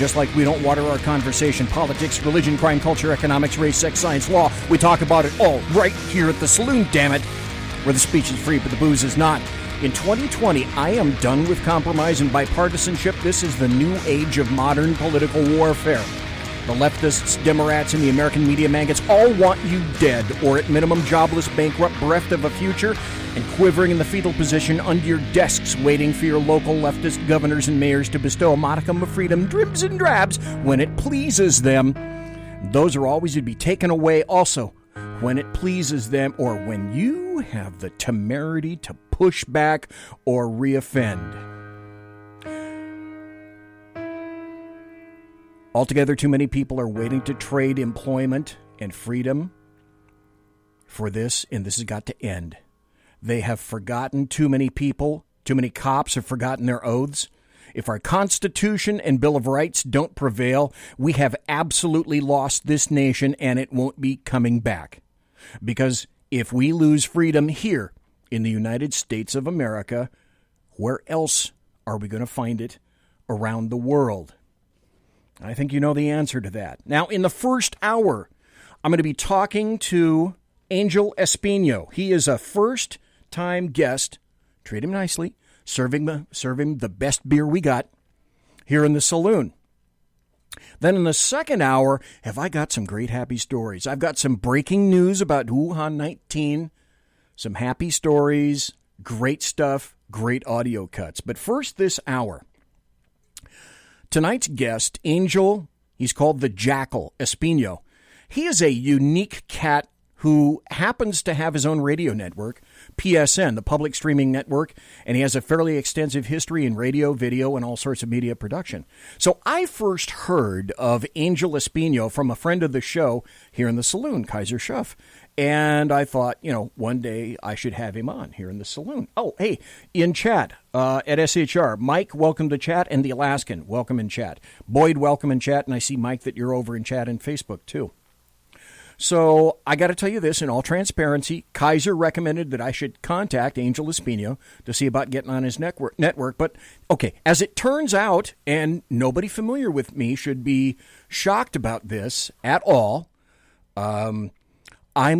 Just like we don't water our conversation, politics, religion, crime, culture, economics, race, sex, science, law. We talk about it all right here at the Saloon, damn it, where the speech is free but the booze is not. In 2020, I am done with compromise and bipartisanship. This is the new age of modern political warfare. The leftists, Democrats, and the American media maggots all want you dead, or at minimum jobless, bankrupt, bereft of a future, and quivering in the fetal position under your desks, waiting for your local leftist governors and mayors to bestow a modicum of freedom, dribs and drabs, when it pleases them. Those are always to be taken away also when it pleases them, or when you have the temerity to push back or reoffend. Altogether, too many people are waiting to trade employment and freedom for this, and this has got to end. They have forgotten, too many people, too many cops have forgotten their oaths. If our Constitution and Bill of Rights don't prevail, we have absolutely lost this nation, and it won't be coming back. Because if we lose freedom here in the United States of America, where else are we going to find it around the world? I think you know the answer to that. Now, in the first hour, I'm going to be talking to Angel Espino. He is a first-time guest. Treat him nicely. Serve him the best beer we got here in the Saloon. Then in the second hour, have I got some great happy stories. I've got some breaking news about Wuhan 19, some happy stories, great stuff, great audio cuts. But first this hour, tonight's guest, Angel, he's called the Jackal Espino. He is a unique cat who happens to have his own radio network, PSN, the public streaming network, and he has a fairly extensive history in radio, video, and all sorts of media production. So I first heard of Angel Espino from a friend of the show here in the Saloon, Kaiser Schuff. And I thought, one day I should have him on here in the Saloon. Oh, hey, in chat at SHR, Mike, welcome to chat, and the Alaskan, welcome in chat. Boyd, welcome in chat, and I see, Mike, that you're over in chat and Facebook, too. So I got to tell you this in all transparency. Kaiser recommended that I should contact Angel Espino to see about getting on his network. But, okay, as it turns out, and nobody familiar with me should be shocked about this at all, I'm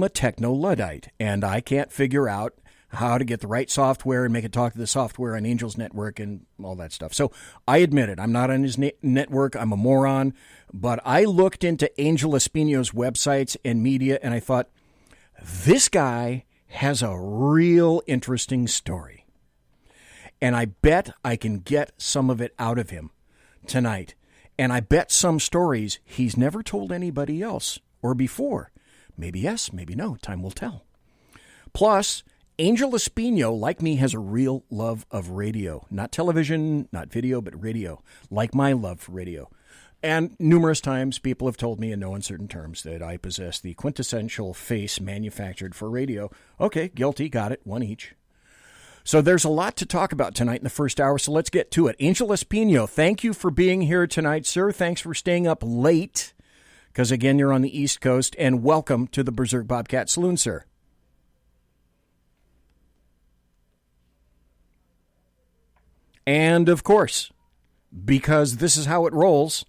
a techno-Luddite, and I can't figure out how to get the right software and make it talk to the software on Angel's network and all that stuff. So I admit it. I'm not on his network. I'm a moron. But I looked into Angel Espino's websites and media, and I thought, this guy has a real interesting story. And I bet I can get some of it out of him tonight. And I bet some stories he's never told anybody else or before. Maybe yes, maybe no. Time will tell. Plus, Angel Espino, like me, has a real love of radio. Not television, not video, but radio. Like my love for radio. And numerous times people have told me in no uncertain terms that I possess the quintessential face manufactured for radio. Okay, guilty, got it, one each. So there's a lot to talk about tonight in the first hour, so let's get to it. Angel Espino, thank you for being here tonight, sir. Thanks for staying up late, because, again, you're on the East Coast, and welcome to the Berserk Bobcat Saloon, sir. And, of course, because this is how it rolls,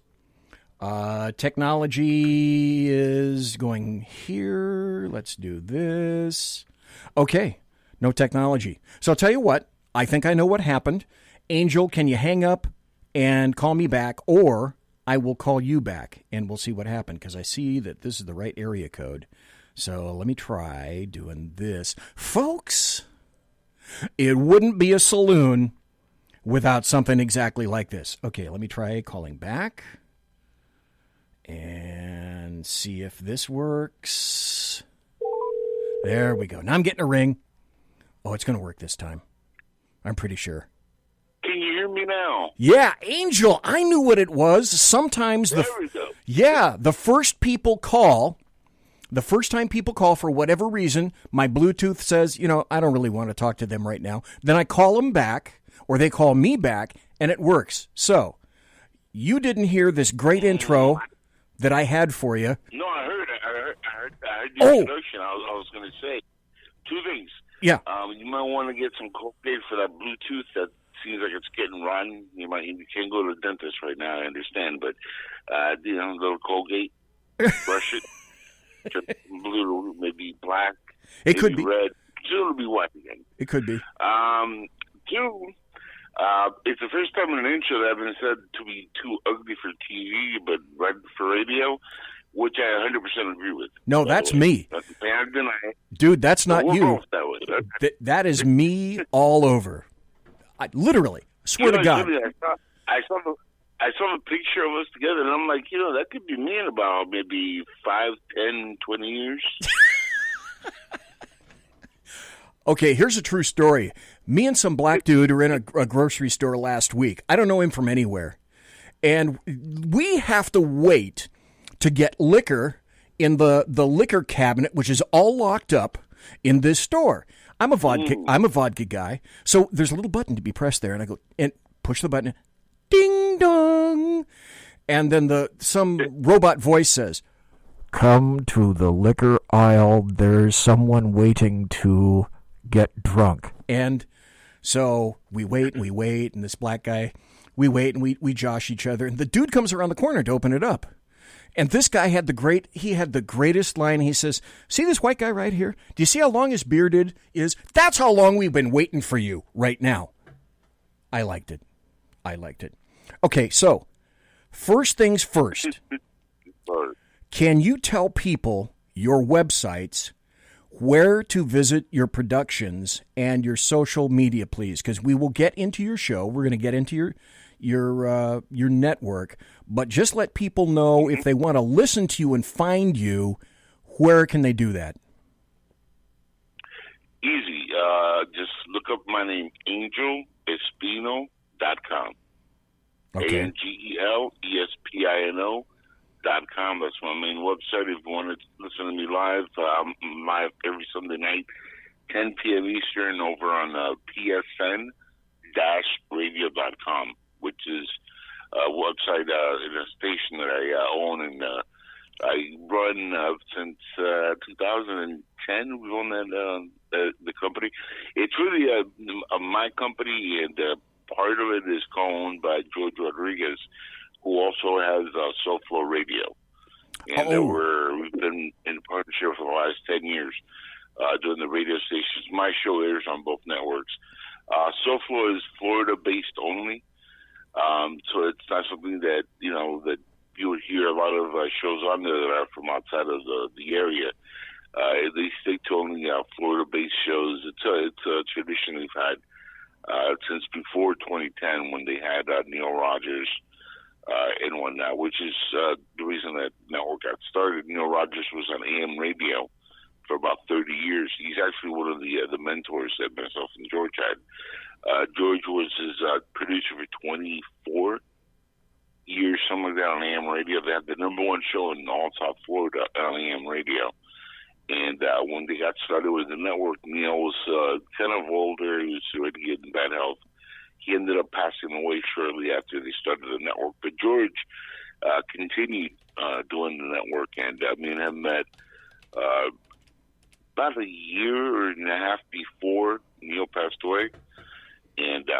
technology is going here. Let's do this. Okay, no technology. So I'll tell you what, I think I know what happened. Angel, can you hang up and call me back, or I will call you back, and we'll see what happened, because I see that this is the right area code. So let me try doing this. Folks, it wouldn't be a saloon without something exactly like this. Okay, let me try calling back and see if this works. There we go. Now I'm getting a ring. Oh, it's going to work this time. I'm pretty sure. Can you hear me now? Yeah, Angel, I knew what it was. Sometimes there we go. Yeah, the first time people call for whatever reason, my Bluetooth says, I don't really want to talk to them right now. Then I call them back, or they call me back, and it works. So, you didn't hear this great intro that I had for you. No, I heard the introduction. I was going to say two things. Yeah. You might want to get some Colgate for that Bluetooth that seems like it's getting rotten. You can't go to the dentist right now, I understand, but, a little Colgate, brush it, just blue, maybe black, it could be red. Soon it'll be white again. It could be. Two, it's the first time in an intro that I've been said to be too ugly for TV, but right for radio, which I 100% agree with. No, that's me. Dude, that's not you. That is me all over. I literally swear to God. I saw a picture of us together, and I'm like, that could be me in about maybe 5, 10, 20 years. Okay, here's a true story. Me and some black dude are in a grocery store last week. I don't know him from anywhere. And we have to wait to get liquor in the liquor cabinet, which is all locked up in this store. I'm a vodka guy. So there's a little button to be pressed there, and I go and push the button. Ding dong. And then some robot voice says, "Come to the liquor aisle. There's someone waiting to get drunk." And so we wait, and this black guy, we wait, and we josh each other. And the dude comes around the corner to open it up. And this guy had the greatest line. He says, "See this white guy right here? Do you see how long his beard is? That's how long we've been waiting for you right now." I liked it. Okay, so first things first. Can you tell people your websites, where to visit your productions, and your social media, please? Because we will get into your show. We're going to get into your network, but just let people know if they want to listen to you and find you, where can they do that? Easy. Just look up my name, AngelEspino.com. Okay. AngelEspino.com. That's my main website. If you want to listen to me live, I'm live every Sunday night, 10 p.m. Eastern, over on PSN-radio.com, which is a website in a station that I own, and I run since 2010. We own the company. It's really my company, and part of it is owned by George Rodriguez, who also has Soul Flow Radio. And we've been in partnership for the last 10 years doing the radio stations. My show airs on both networks. Soul Flow is Florida-based only, so it's not something that, that you would hear a lot of shows on there that are from outside of the area. They stick to only Florida-based shows. It's a tradition we've had since before 2010, when they had Neil Rogers and whatnot, which is the reason that network got started. Neil Rogers was on AM radio for about 30 years. He's actually one of the mentors that myself and George had. George was his producer for 24 years, something like that, on AM radio. They had the number one show in all South Florida on AM radio. And when they got started with the network, Neil was kind of older. He was already getting bad health. He ended up passing away shortly after they started the network. But George continued doing the network, and me and him met about a year and a half before Neil passed away, and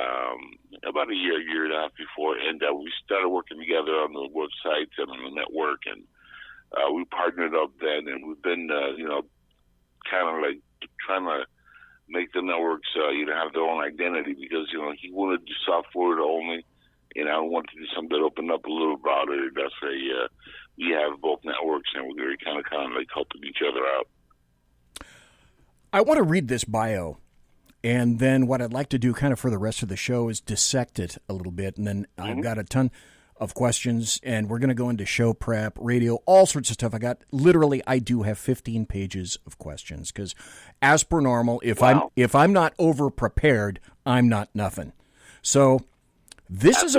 about a year and a half before, and we started working together on the websites and on the network, and we partnered up then, and we've been, kind of like trying to make the networks, have their own identity, because, he wanted to do South Florida only, and I wanted to do something that opened up a little broader. That's why we have both networks, and we're kind of like helping each other out. I want to read this bio, and then what I'd like to do kind of for the rest of the show is dissect it a little bit, and then I've got a ton of questions, and we're going to go into show prep, radio, all sorts of stuff. I do have 15 pages of questions, because as per normal, if I'm not over prepared, I'm not nothing. So this is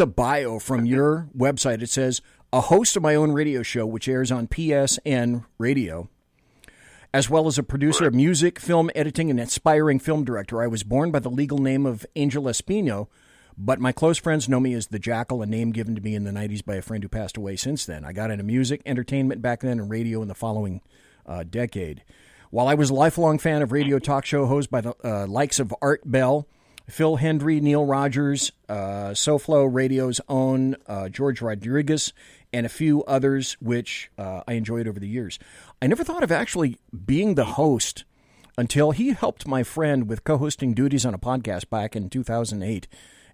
a bio from your website. It says, a host of my own radio show, which airs on PSN Radio, as well as a producer of music, film editing, and aspiring film director. I was born by the legal name of Angel Espino, but my close friends know me as the Jackal, a name given to me in the 90s by a friend who passed away since then. I got into music, entertainment back then, and radio in the following decade. While I was a lifelong fan of radio talk show hosts by the likes of Art Bell, Phil Hendry, Neil Rogers, SoFlo Radio's own George Rodriguez, and a few others, which I enjoyed over the years. I never thought of actually being the host until he helped my friend with co-hosting duties on a podcast back in 2008,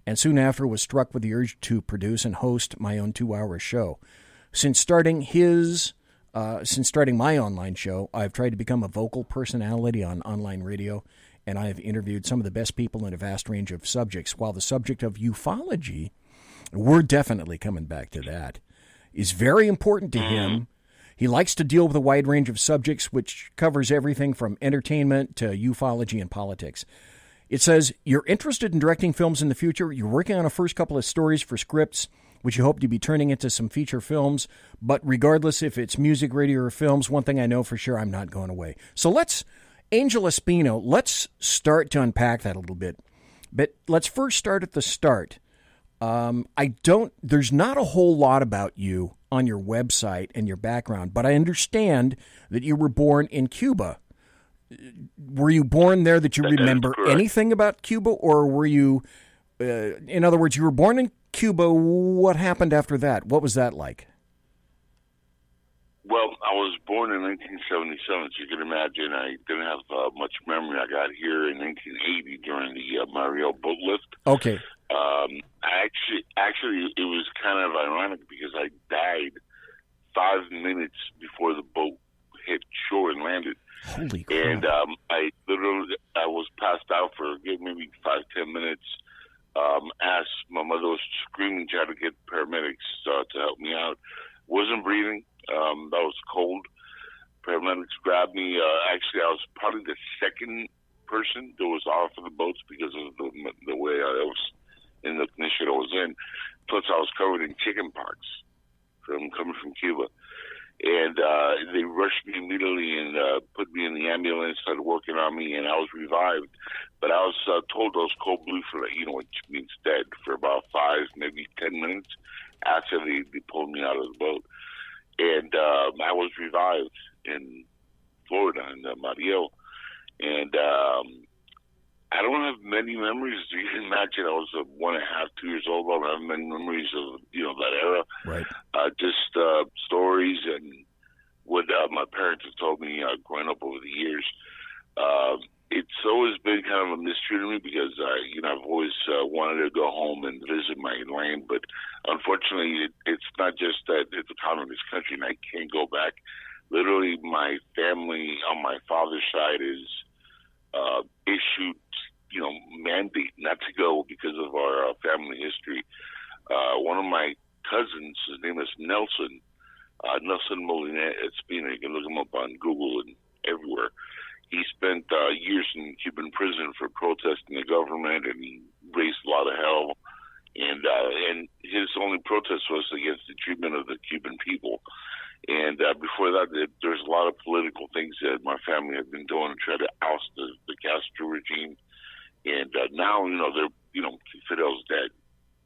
and soon after was struck with the urge to produce and host my own 2-hour show. Since starting my online show, I've tried to become a vocal personality on online radio, and I have interviewed some of the best people in a vast range of subjects. While the subject of ufology, we're definitely coming back to that, is very important to him. He likes to deal with a wide range of subjects, which covers everything from entertainment to ufology and politics. It says, you're interested in directing films in the future. You're working on a first couple of stories for scripts, which you hope to be turning into some feature films. But regardless if it's music, radio, or films, one thing I know for sure, I'm not going away. So Angel Espino, let's start to unpack that a little bit. But let's first start at the start. There's not a whole lot about you on your website and your background, but I understand that you were born in Cuba. Were you born there that you remember anything about Cuba, or were you, in other words, you were born in Cuba, what happened after that? What was that like? Well, I was born in 1977, so you can imagine I didn't have much memory. I got here in 1980 during the Mariel boat lift. Okay. Actually, it was kind of ironic because I died 5 minutes before the boat hit shore and landed. Holy crap. And I was passed out for maybe 5-10 minutes. As my mother was screaming, trying to get paramedics to help me out. Wasn't breathing. That was cold. Paramedics grabbed me. Actually, I was probably the second person that was off of the boats because of the way I was in the condition I was in. Plus, I was covered in chicken pox from coming from Cuba. And they rushed me immediately and put me in the ambulance, started working on me, and I was revived. But I was told I was cold blue for, which means dead, for about 5, maybe 10 minutes after they pulled me out of the boat. And I was revived in Florida, in Mariel. And I don't have many memories. You can imagine I was 1.5, 2 years old. I don't have many memories of, that era. Right. Just stories and what my parents have told me growing up over the years. It's always been kind of a mystery to me because, I've always wanted to go home and visit my land. But unfortunately, it's not just that it's a communist country and I can't go back. Literally, my family on my father's side is issued, mandate not to go because of our family history. One of my cousins, his name is Nelson Molina Espino. You can look him up on Google and everywhere. He spent years in Cuban prison for protesting the government, and he raised a lot of hell. And his only protest was against the treatment of the Cuban people. And before that, there's a lot of political things that my family had been doing to try to oust the Castro regime. And now, Fidel's dead.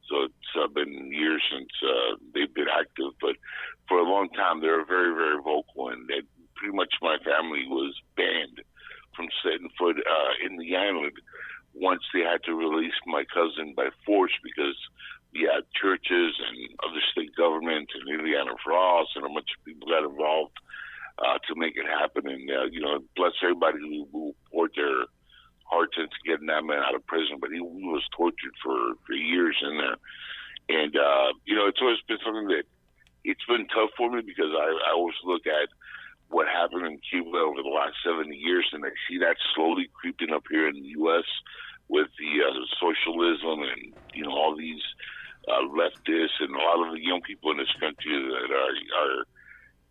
So it's been years since they've been active. But for a long time, they were very, very vocal. And pretty much my family was banned from setting foot in the island once they had to release my cousin by force because we had churches and other state governments and Indiana Frost and a bunch of people got involved to make it happen. And, bless everybody who poured their hearts into getting that man out of prison. But he was tortured for years in there. And, it's always been something that it's been tough for me because I always look at what happened in Cuba over the last 70 years, and I see that slowly creeping up here in the U.S. with the socialism and, all these leftists and a lot of the young people in this country that are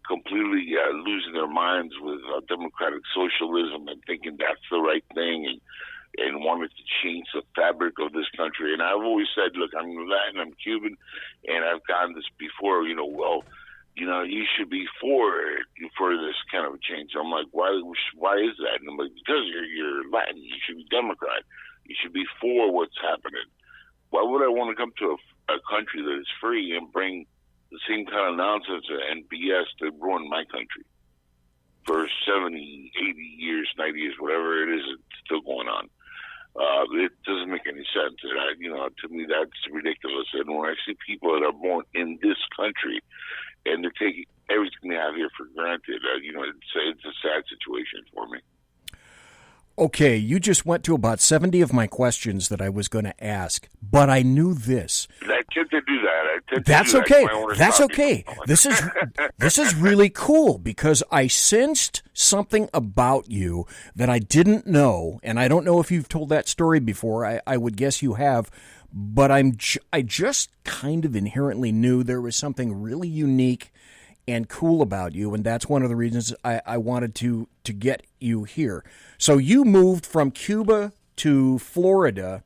completely losing their minds with democratic socialism and thinking that's the right thing and wanting to change the fabric of this country. And I've always said, look, I'm Latin, I'm Cuban, and I've gotten this before, you should be for this kind of a change. I'm like, why is that? And I'm like, because you're Latin, you should be Democrat. You should be for what's happening. Why would I want to come to a country that is free and bring the same kind of nonsense and BS to ruin my country? For 70, 80 years, 90 years, whatever it is, it's still going on. It doesn't make any sense. To me, that's ridiculous. And when I see people that are born in this country and they're taking everything they have here for granted, it's a sad situation for me. Okay, you just went to about 70 of my questions that I was going to ask, but I knew this. I tend to do that. That's okay. That's okay. This is really cool because I sensed something about you that I didn't know, and I don't know if you've told that story before. I would guess you have, but I just kind of inherently knew there was something really unique and cool about you, and that's one of the reasons I wanted to get you here. So you moved from Cuba to Florida,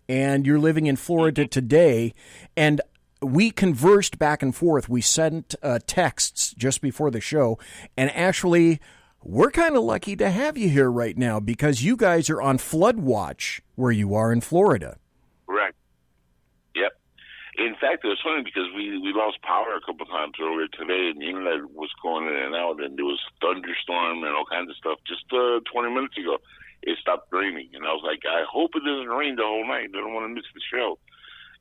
and you're living in Florida today, and we conversed back and forth. We sent texts just before the show, and actually, we're kind of lucky to have you here right now because you guys are on flood watch where you are in Florida. Right. Yep. In fact, it was funny because we lost power a couple times earlier today, and the internet was going in and out, and there was thunderstorm and all kinds of stuff. Just 20 minutes ago, it stopped raining, and I was like, I hope it doesn't rain the whole night. I don't want to miss the show.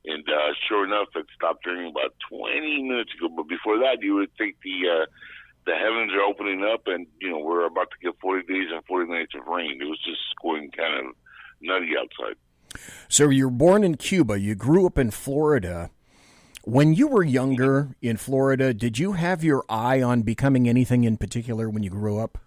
And sure enough, it stopped raining about 20 minutes ago. But before that, you would think the heavens are opening up, and we're about to get 40 days and 40 nights of rain. It was just going kind of nutty outside. So you were born in Cuba. You grew up in Florida. When you were younger in Florida, did you have your eye on becoming anything in particular when you grew up?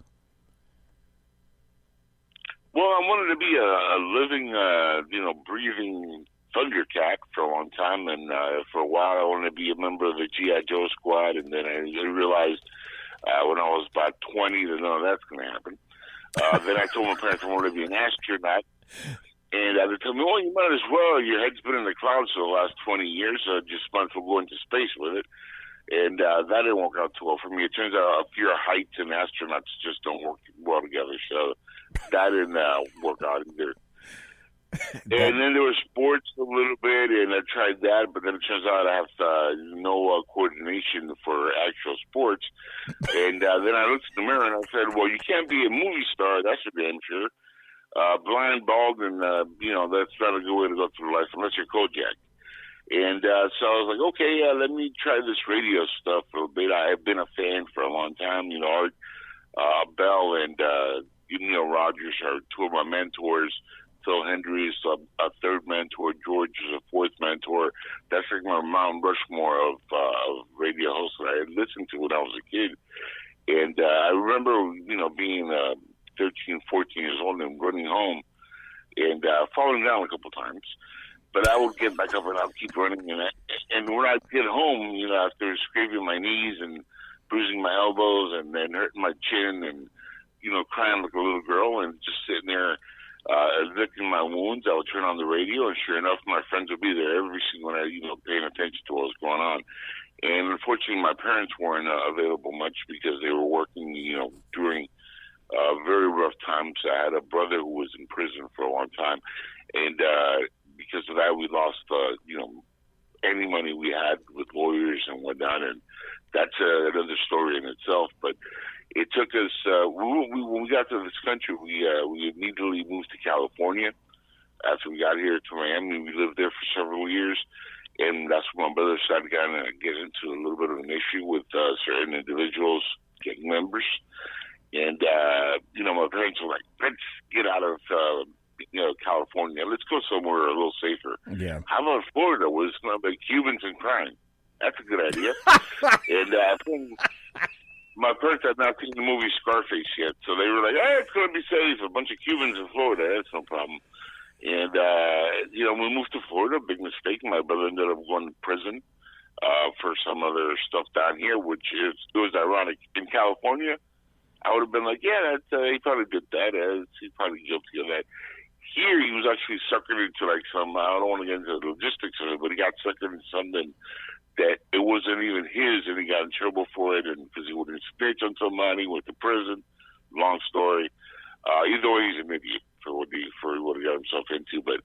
Well, I wanted to be a living, breathing Thundercat for a long time, and for a while I wanted to be a member of the G.I. Joe squad, and then I realized when I was about 20 that no, that's going to happen. Then I told my parents I wanted to be an astronaut. And they told me, well, you might as well. Your head's been in the clouds for the last 20 years, so just might as well go into space with it. And that didn't work out too well for me. It turns out fear of heights and astronauts just don't work well together, so that didn't work out either. And then there was sports a little bit, and I tried that, but then it turns out I have no coordination for actual sports. And then I looked in the mirror and I said, well, you can't be a movie star, that's for damn sure. Blind, bald, and, that's not a good way to go through life unless you're Kojak. And so I was like, okay, let me try this radio stuff for a bit. I have been a fan for a long time. Art Bell and Neil Rogers are two of my mentors. Phil Hendry is a third mentor. George is a fourth mentor. That's like my Mount Rushmore of radio hosts that I had listened to when I was a kid. And I remember, being 13, 14 years old and running home and falling down a couple times. But I would get back up and I'd keep running. And when I'd get home, after scraping my knees and bruising my elbows and then hurting my chin and, crying like a little girl and just sitting there licking my wounds, I would turn on the radio, and sure enough, my friends would be there every single night, paying attention to what was going on. And unfortunately, my parents weren't available much because they were working, during very rough times. I had a brother who was in prison for a long time, and because of that, we lost, any money we had with lawyers and whatnot, and that's another story in itself. But it took us, when we got to this country, we immediately moved to California. After we got here to Miami, we lived there for several years, and that's when my brother started to kind of get into a little bit of an issue with certain individuals, gang members. And, my parents were like, let's get out of, California. Let's go somewhere a little safer. Yeah. How about Florida, where it's not like Cubans and crime? That's a good idea. And my parents had not seen the movie Scarface yet, so they were like, hey, it's going to be safe. A bunch of Cubans in Florida, that's no problem. And, we moved to Florida, big mistake. My brother ended up going to prison for some other stuff down here, which it was ironic. In California, I would have been like, yeah, he probably did that. He's probably guilty of that. Here, he was actually suckered into like some, I don't want to get into the logistics of it, but he got suckered into something that it wasn't even his, and he got in trouble for it, and because he wouldn't snitch on somebody, went to prison. Long story. Either way, he's an idiot for what he got himself into. But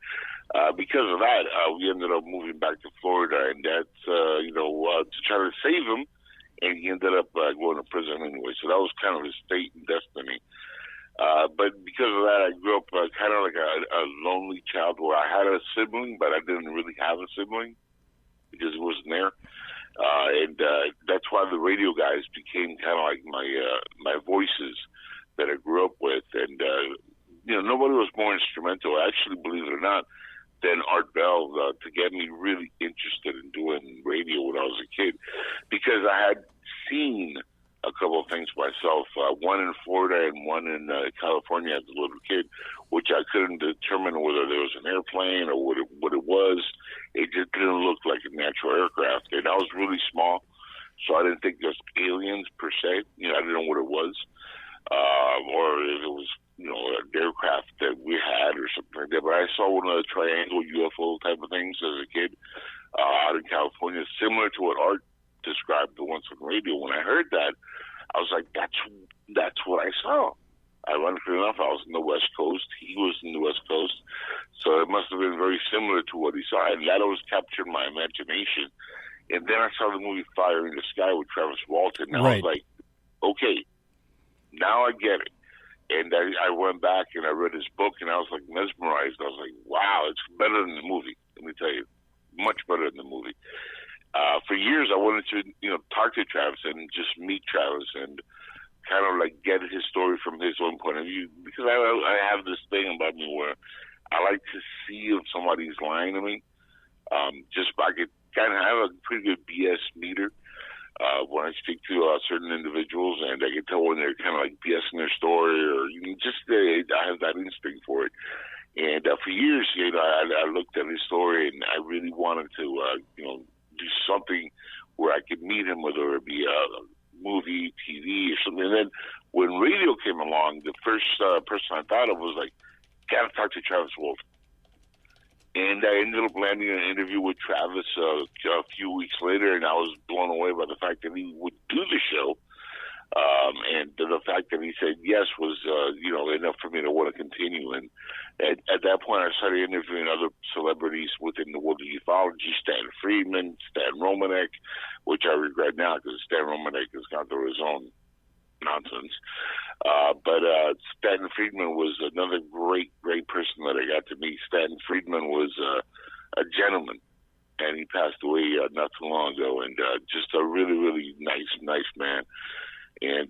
because of that, we ended up moving back to Florida, and that's to try to save him. And he ended up going to prison anyway. So that was kind of his fate and destiny. But because of that, I grew up kind of like a lonely child where I had a sibling, but I didn't really have a sibling because it wasn't there. And that's why the radio guys became kind of like my voices that I grew up with. And, nobody was more instrumental, actually, believe it or not, than Art Bell to get me really interested in doing radio when I was a kid, because I had seen a couple of things myself, one in Florida and one in California as a little kid, which I couldn't determine whether there was an airplane or what it was. It just didn't look like a natural aircraft. And I was really small, so I didn't think there was aliens per se. I didn't know what it was, or if it was, an aircraft that we had or something like that. But I saw one of the triangle UFO type of things as a kid out in California, similar to what Art described the ones on radio. When I heard that, I was like, that's what I saw. Ironically enough, I was in the West Coast. He was in the West Coast. So it must have been very similar to what he saw. And that always captured my imagination. And then I saw the movie Fire in the Sky with Travis Walton. And I was like, okay, now I get it. And I went back and I read his book, and I was like mesmerized. I was like, wow, it's better than the movie. Let me tell you, much better than the movie. For years, I wanted to, talk to Travis and just meet Travis and kind of like get his story from his own point of view, because I have this thing about me where I like to see if somebody's lying to me. Just I could kind of have a pretty good BS meter when I speak to certain individuals, and I can tell when they're kind of like BSing their story, or I have that instinct for it. And for years, I looked at his story, and I really wanted to, do something where I could meet him, whether it be a movie, TV, or something. And then when radio came along, the first person I thought of was like, gotta talk to Travis Walton. And I ended up landing an interview with Travis a few weeks later, and I was blown away by the fact that he would do the show. And the fact that he said yes was, enough for me to want to continue. And at that point, I started interviewing other celebrities within the world of ufology, Stan Friedman, Stan Romanek, which I regret now because Stan Romanek has gone through his own nonsense. But Stan Friedman was another great person that I got to meet. Stan Friedman was a gentleman, and he passed away not too long ago, and just a really, really nice man. And,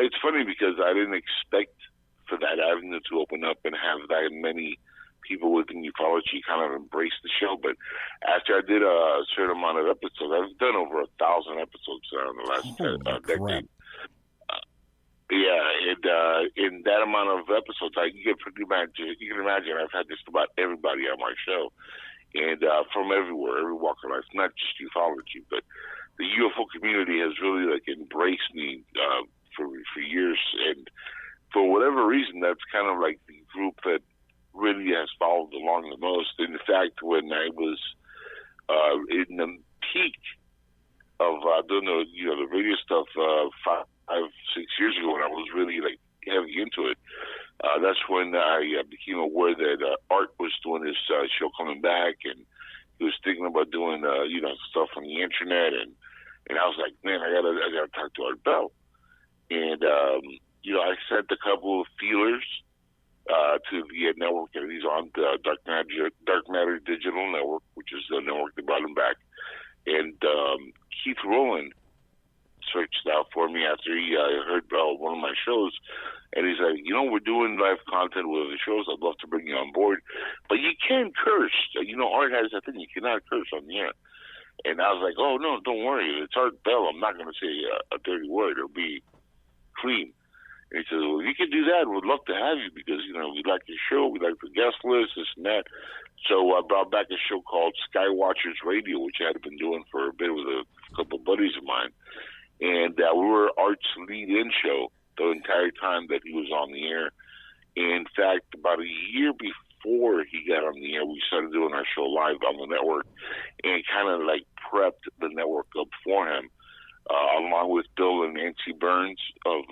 it's funny because I didn't expect for that avenue to open up and have that many people within ufology kind of embrace the show. But after I did a certain amount of episodes, I've done over 1,000 episodes now in the last decade. And in that amount of episodes, you can imagine I've had just about everybody on my show, and from everywhere, every walk of life, not just ufology, but the UFO community has really embraced me for years, and for whatever reason, that's kind of like the group that really has followed along the most. In fact, when I was in the peak of doing the radio stuff 5-6 years ago, when I was really heavy into it, that's when I became aware that Art was doing his show coming back, and he was thinking about doing stuff on the internet, and I was like, man, I gotta talk to Art Bell. And I sent a couple of feelers to the network that he's on, the Dark Matter Digital Network, which is the network that brought him back. And Keith Rowland searched out for me after he heard one of my shows, and he's like, we're doing live content with the shows. I'd love to bring you on board, but you can't curse. Art has that thing, you cannot curse on the air. And I was like, oh, no, don't worry. It's Art Bell. I'm not going to say a dirty word. It'll be clean. And he says, well, if you can do that, we'd love to have you because, we like your show. We like the guest list, this and that. So I brought back a show called Skywatchers Radio, which I had been doing for a bit with a couple of buddies of mine. And we were Art's lead-in show the entire time that he was on the air. In fact, about a year before he got on the air, we started doing our show live on the network and kind of prepped the network up for him, along with Bill and Nancy Burns of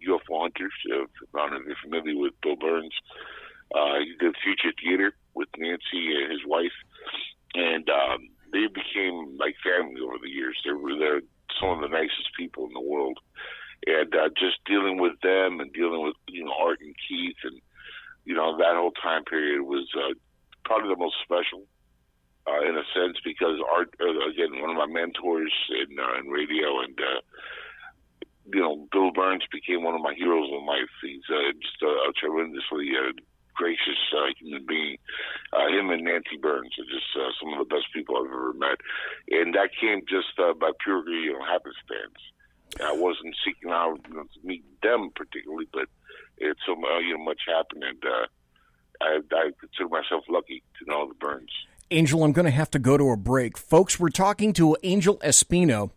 UFO Hunters. I don't know if you're familiar with Bill Burns. He did Future Theater with Nancy and his wife, and they became like family over the years. They're some of the nicest people in the world. And just dealing with them and dealing with, Art and Keith and, that whole time period was probably the most special in a sense because Art, again, one of my mentors in radio, and, Bill Burns became one of my heroes in life. He's just a tremendously gracious human being. Him and Nancy Burns are just some of the best people I've ever met. And that came just by pure happenstance. I wasn't seeking out to meet them particularly, but it's so much happened, and I consider myself lucky to know the Burns. Angel, I'm going to have to go to a break. Folks, we're talking to Angel ESPINO.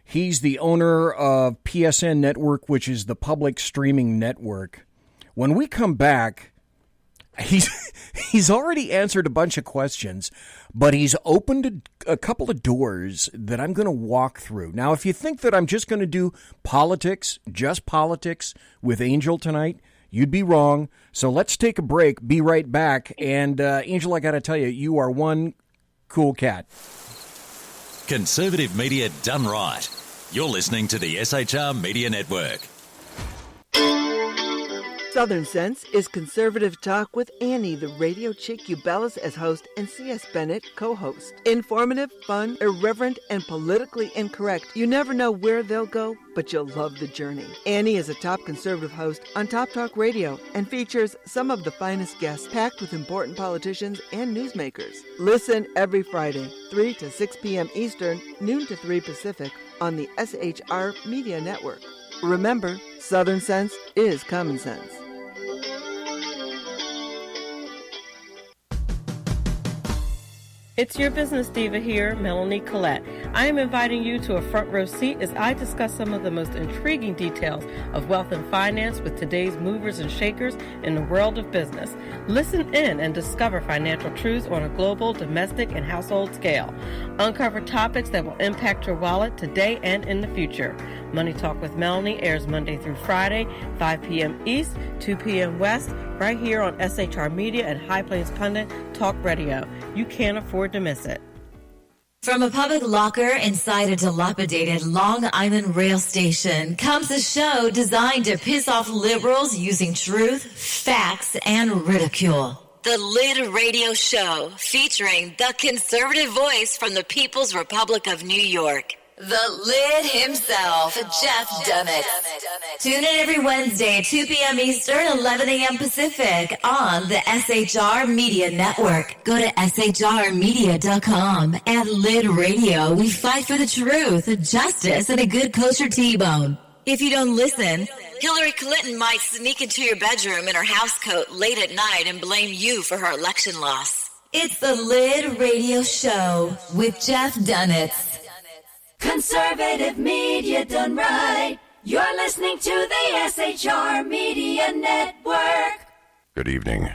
He's the owner of PSN Network, which is the public streaming network. When we come back, he's already answered a bunch of questions, but he's opened a couple of doors that I'm going to walk through. Now, if you think that I'm just going to do politics, just politics with Angel tonight, you'd be wrong. So let's take a break, be right back. And Angel, I got to tell you, you are one cool cat. Conservative media done right. You're listening to the SHR Media Network. Southern Sense is conservative talk with Annie, the radio chick you bellows as host, and C.S. Bennett co-host. Informative, fun, irreverent, and politically incorrect. You never know where they'll go, but you'll love the journey. Annie is a top conservative host on Top Talk Radio and features some of the finest guests packed with important politicians and newsmakers. Listen every Friday, 3 to 6 p.m. Eastern, noon to 3 Pacific, on the SHR Media Network. Remember, Southern Sense is common sense. It's your business diva here, Melanie Collette. I am inviting you to a front row seat as I discuss some of the most intriguing details of wealth and finance with today's movers and shakers in the world of business. Listen in and discover financial truths on a global, domestic, and household scale. Uncover topics that will impact your wallet today and in the future. Money Talk with Melanie airs Monday through Friday, 5 p.m. East, 2 p.m. West, right here on SHR Media and High Plains Pundit Talk Radio. You can't afford to miss it. From a public locker inside a dilapidated Long Island rail station comes a show designed to piss off liberals using truth, facts, and ridicule. The Lid Radio Show, featuring the conservative voice from the People's Republic of New York. The Lid himself, Jeff Dunnett. Tune in every Wednesday at 2 p.m. Eastern, 11 a.m. Pacific on the SHR Media Network. Go to shrmedia.com. At Lid Radio, we fight for the truth, justice, and a good kosher T-bone. If you don't listen, Hillary Clinton might sneak into your bedroom in her housecoat late at night and blame you for her election loss. It's the Lid Radio Show with Jeff Dunnett. Conservative media done right. You're listening to the SHR Media Network. Good evening.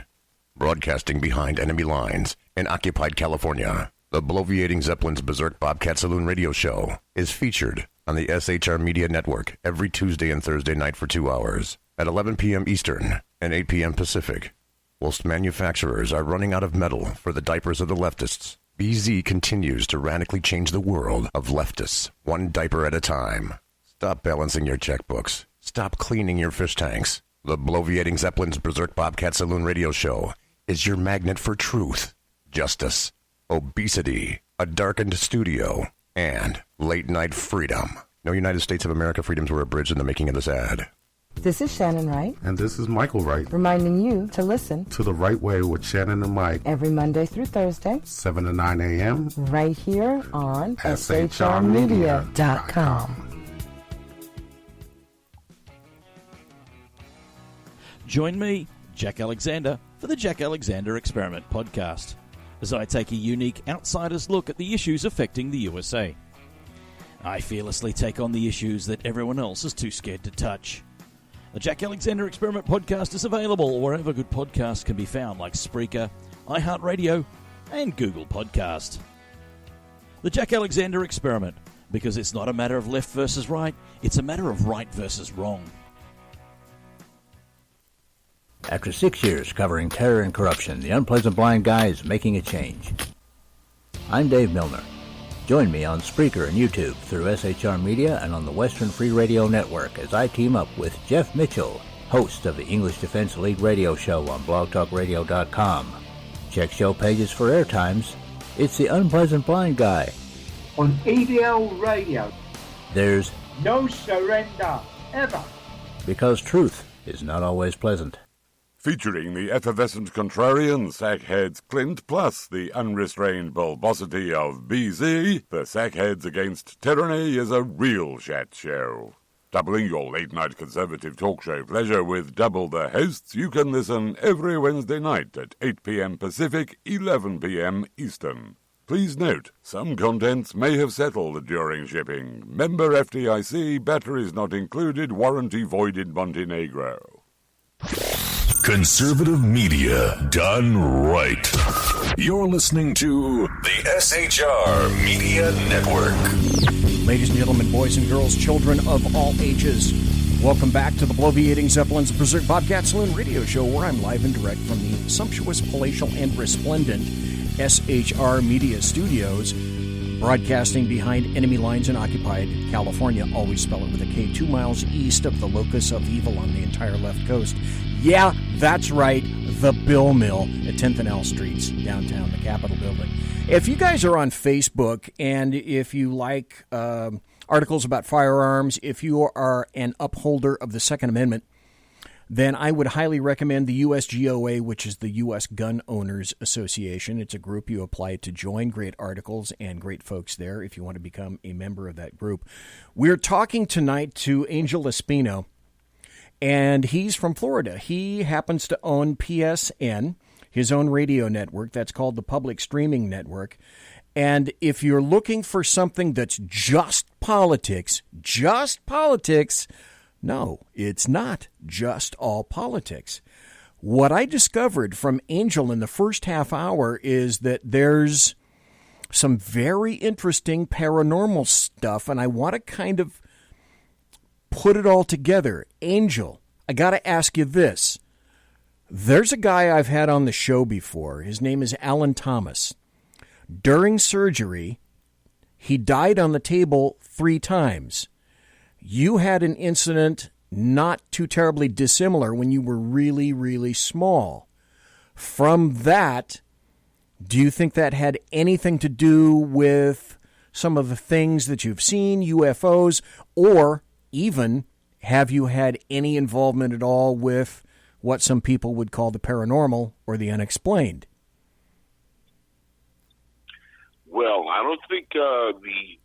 Broadcasting behind enemy lines in occupied California, the bloviating Zeppelin's Berserk Bobcat Saloon radio show is featured on the SHR Media Network every Tuesday and Thursday night for 2 hours at 11 p.m. Eastern and 8 p.m. Pacific. Whilst manufacturers are running out of metal for the diapers of the leftists, BZ continues to radically change the world of leftists, one diaper at a time. Stop balancing your checkbooks. Stop cleaning your fish tanks. The bloviating Zeppelin's Berserk Bobcat Saloon radio show is your magnet for truth, justice, obesity, a darkened studio, and late-night freedom. No United States of America freedoms were abridged in the making of this ad. This is Shannon Wright. And this is Michael Wright. Reminding you to listen to The Right Way with Shannon and Mike. Every Monday through Thursday. 7 to 9 a.m. Right here on shrmedia.com. Join me, Jack Alexander, for the Jack Alexander Experiment podcast, as I take a unique outsider's look at the issues affecting the USA. I fearlessly take on the issues that everyone else is too scared to touch. The Jack Alexander Experiment podcast is available wherever good podcasts can be found, like Spreaker, iHeartRadio, and Google Podcast. The Jack Alexander Experiment, because it's not a matter of left versus right, it's a matter of right versus wrong. After 6 years covering terror and corruption, the unpleasant blind guy is making a change. I'm Dave Milner. Join me on Spreaker and YouTube through SHR Media and on the Western Free Radio Network as I team up with Jeff Mitchell, host of the English Defense League radio show on blogtalkradio.com. Check show pages for airtimes. It's the Unpleasant Blind Guy. On EDL Radio. There's no surrender, ever. Because truth is not always pleasant. Featuring the effervescent contrarian, Sackheads Clint, plus the unrestrained bulbosity of BZ, the Sackheads Against Tyranny is a real chat show. Doubling your late-night conservative talk show pleasure with double the hosts, you can listen every Wednesday night at 8 p.m. Pacific, 11 p.m. Eastern. Please note, some contents may have settled during shipping. Member FDIC, batteries not included, warranty void in Montenegro. Conservative media done right. You're listening to the SHR Media Network. Ladies and gentlemen, boys and girls, children of all ages, welcome back to the Bloviating Zeppelins Berserk Bobcat Saloon radio show, where I'm live and direct from the sumptuous, palatial, and resplendent SHR Media Studios, broadcasting behind enemy lines in occupied California. Always spell it with a K, 2 miles east of the locus of evil on the entire left coast. Yeah, that's right, the Bill Mill at 10th and L Streets, downtown, the Capitol building. If you guys are on Facebook, and if you like articles about firearms, if you are an upholder of the Second Amendment, then I would highly recommend the USGOA, which is the U.S. Gun Owners Association. It's a group you apply to join. Great articles and great folks there if you want to become a member of that group. We're talking tonight to Angel ESPINO, and he's from Florida. He happens to own PSN, his own radio network. That's called the Public Streaming Network. And if you're looking for something that's just politics, no, it's not just all politics. What I discovered from Angel in the first half hour is that there's some very interesting paranormal stuff, and I want to kind of put it all together. Angel, I got to ask you this. There's a guy I've had on the show before. His name is Alan Thomas. During surgery, he died on the table 3 times. You had an incident not too terribly dissimilar when you were really, really small. From that, do you think that had anything to do with some of the things that you've seen, UFOs, or even have you had any involvement at all with what some people would call the paranormal or the unexplained? Well, I don't think the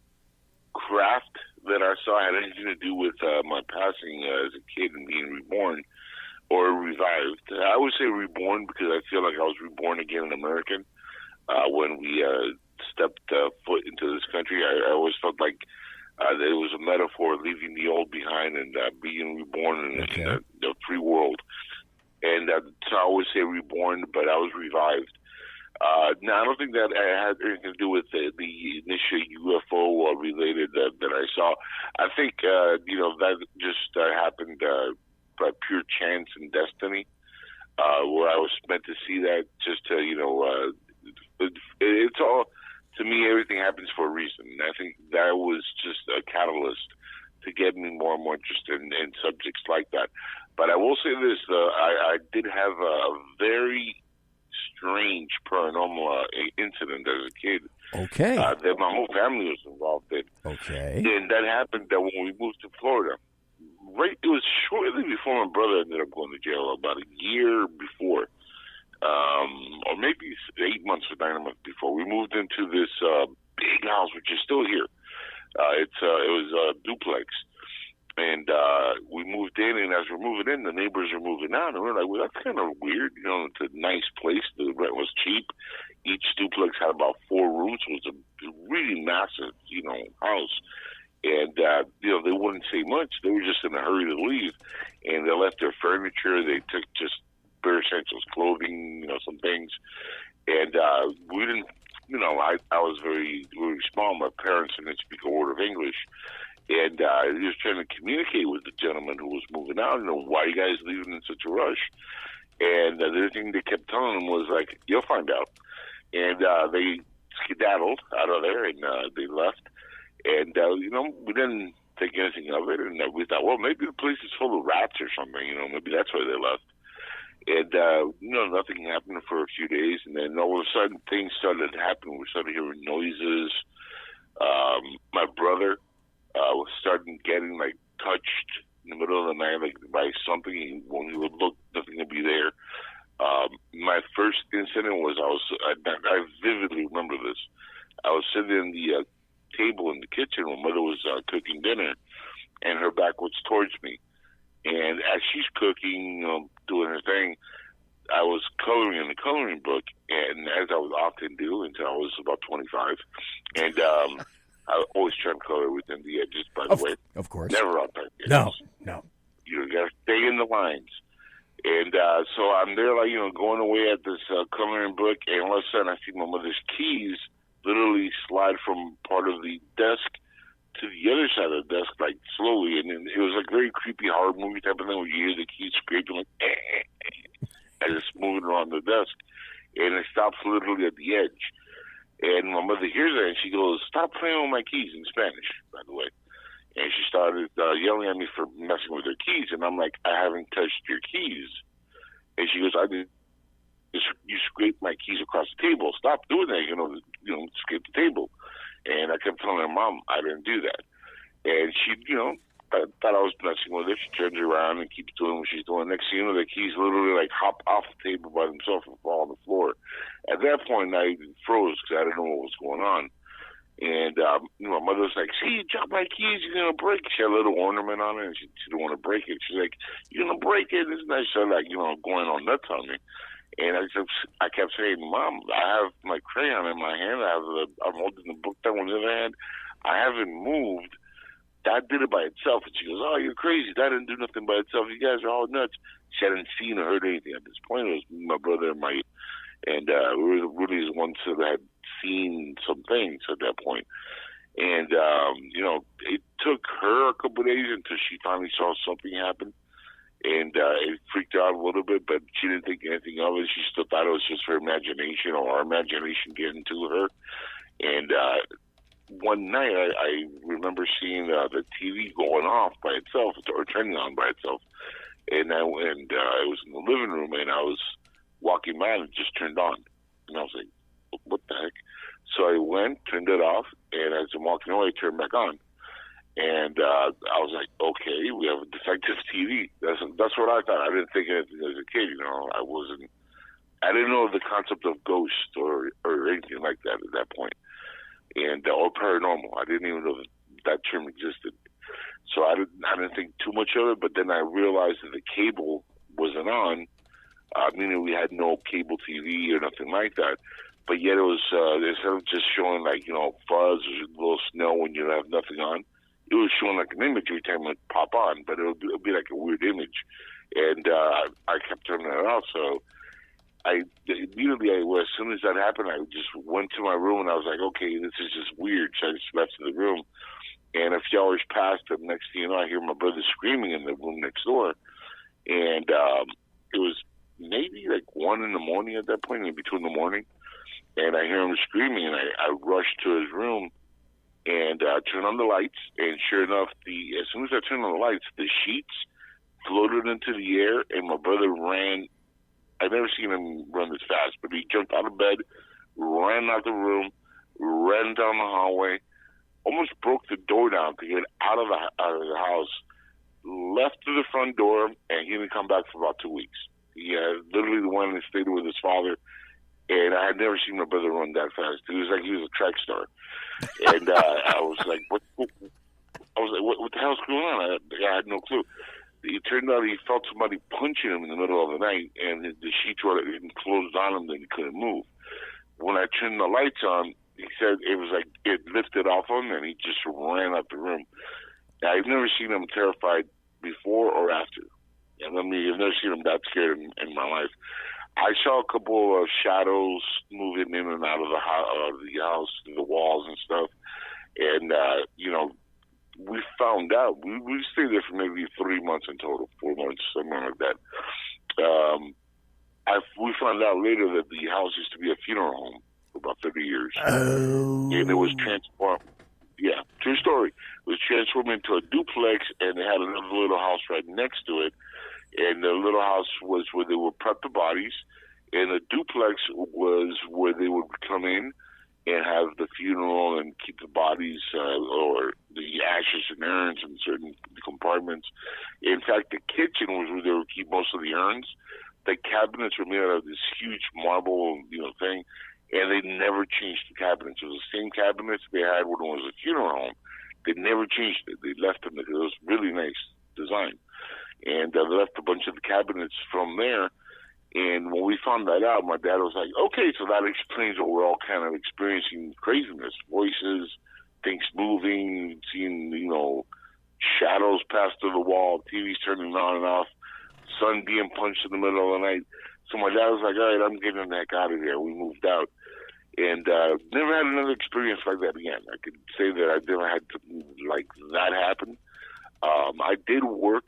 craft that I saw had anything to do with my passing as a kid and being reborn or revived. I would say reborn because I feel like I was reborn again an American when we stepped foot into this country. I always felt like that it was a metaphor, leaving the old behind and being reborn in the free world. And so I would say reborn, but I was revived. Now, I don't think that had anything to do with the initial UFO related that I saw. I think, that just happened by pure chance and destiny, where I was meant to see that just to, it's all, to me, everything happens for a reason. And I think that was just a catalyst to get me more and more interested in subjects like that. But I will say this, I did have a very strange paranormal incident as a kid. Okay. That my whole family was involved in. Okay. And that happened when we moved to Florida. Right, it was shortly before my brother ended up going to jail, about a year before, or maybe 8 months or 9 months before. We moved into this big house, which is still here. It was a duplex. And we moved in, and as we're moving in, the neighbors are moving out, and we're like, well, that's kind of weird. It's a nice place. The rent was cheap. Each duplex had about 4 rooms. It was a really massive, house. And, they wouldn't say much. They were just in a hurry to leave. And they left their furniture. They took just bare essentials, clothing, some things. And we didn't, I was very, very small. My parents didn't speak a word of English. And he was trying to communicate with the gentleman who was moving out, why are you guys leaving in such a rush? And the other thing they kept telling him was like, you'll find out. And they skedaddled out of there, and they left. And, we didn't think anything of it, and we thought, well, maybe the place is full of rats or something, maybe that's why they left. And, nothing happened for a few days, and then all of a sudden things started happening. We started hearing noises. My brother was starting getting, touched in the middle of the night, by something. When he would look, nothing would be there. My first incident was I vividly remember this. I was sitting in the table in the kitchen when Mother was cooking dinner, and her back was towards me. And as she's cooking, doing her thing, I was coloring in the coloring book, and as I would often do until I was about 25. And I was always trying to color within the edges, by the way. Of course. Never on the edges. No. You got to stay in the lines. And so I'm there, going away at this coloring book, and all of a sudden I see my mother's keys literally slide from part of the desk to the other side of the desk, slowly. And then it was very creepy horror movie type of thing where you hear the keys scraping, as it's moving around the desk. And it stops literally at the edge. And my mother hears it, and she goes, "Stop playing with my keys," in Spanish, by the way. And she started yelling at me for messing with her keys. And I'm like, "I haven't touched your keys." And she goes, "I did. You scraped my keys across the table. Stop doing that. Scrape the table." And I kept telling her, "Mom, I didn't do that." And she, I thought I was messing with her. She turns around and keeps doing what she's doing. Next thing you know, the keys literally hop off the table by themselves and fall on the floor. At that point, I froze because I didn't know what was going on. And my mother was like, "See, you dropped my keys, you're going to break it." She had a little ornament on it, and she didn't want to break it. She's like, "You're going to break it." This nice, so going on nuts on me. And I kept saying, "Mom, I have my crayon in my hand. I'm holding the book down with the other hand. I haven't moved. That did it by itself." And she goes, "Oh, you're crazy. That didn't do nothing by itself. You guys are all nuts." She hadn't seen or heard anything at this point. It was my brother and we were really the ones that had seen some things at that point. And, it took her a couple of days until she finally saw something happen. And it freaked her out a little bit, but she didn't think anything of it. She still thought it was just her imagination or our imagination getting to her. And one night I remember seeing the TV going off by itself or turning on by itself. And I was in the living room, and I was walking by, and it just turned on. And I was like, "What the heck?" So I went, turned it off, and as I'm walking away, I turned back on. And I was like, "Okay, we have a defective TV." That's what I thought. I didn't think anything as a kid, I didn't know the concept of ghost or anything like that at that point. And or paranormal. I didn't even know that term existed. So I didn't think too much of it, but then I realized that the cable wasn't on, meaning we had no cable TV or nothing like that. But yet it was, instead of just showing fuzz or a little snow when you have nothing on, it was showing an image every time it would pop on, but it would be like a weird image. And I kept turning it off, so immediately, as soon as that happened, I just went to my room, and I was like, "Okay, this is just weird." So I just left the room. And a few hours passed, and next thing you know, I hear my brother screaming in the room next door. And it was maybe 1 in the morning at that point, maybe 2 in the morning. And I hear him screaming, and I rushed to his room and turned on the lights. And sure enough, as soon as I turned on the lights, the sheets floated into the air, and my brother ran. I've never seen him run this fast, but he jumped out of bed, ran out the room, ran down the hallway, almost broke the door down to get out of the house, left to the front door, and he didn't come back for about 2 weeks. He literally went and stayed with his father, and I had never seen my brother run that fast. It was like he was a track star. And I was like, what the hell's going on? I had no clue. It turned out he felt somebody punching him in the middle of the night, and the sheets were closed on him, and he couldn't move. When I turned the lights on, he said it was like it lifted off him, and he just ran out the room. I've never seen him terrified before or after. And I've never seen him that scared in my life. I saw a couple of shadows moving in and out of the house, the walls and stuff. And, we found out, we stayed there for maybe 3 months in total, 4 months, something like that. We found out later that the house used to be a funeral home for about 30 years. Oh. And it was transformed. Yeah, true story. It was transformed into a duplex, and they had another little house right next to it. And the little house was where they would prep the bodies, and the duplex was where they would come in and have the funeral and keep the bodies or the ashes and urns in certain compartments. In fact, the kitchen was where they would keep most of the urns. The cabinets were made out of this huge marble, thing, and they never changed the cabinets. It was the same cabinets they had when it was a funeral home. They never changed it. They left them. It was really nice design. And they left a bunch of the cabinets from there. And when we found that out, my dad was like, okay, so that explains what we're all kind of experiencing, craziness, voices, things moving, seeing, shadows pass through the wall, TVs turning on and off, sun being punched in the middle of the night. So my dad was like, all right, I'm getting the heck out of here. We moved out. And never had another experience like that again. I could say that I never had like that happen. I did work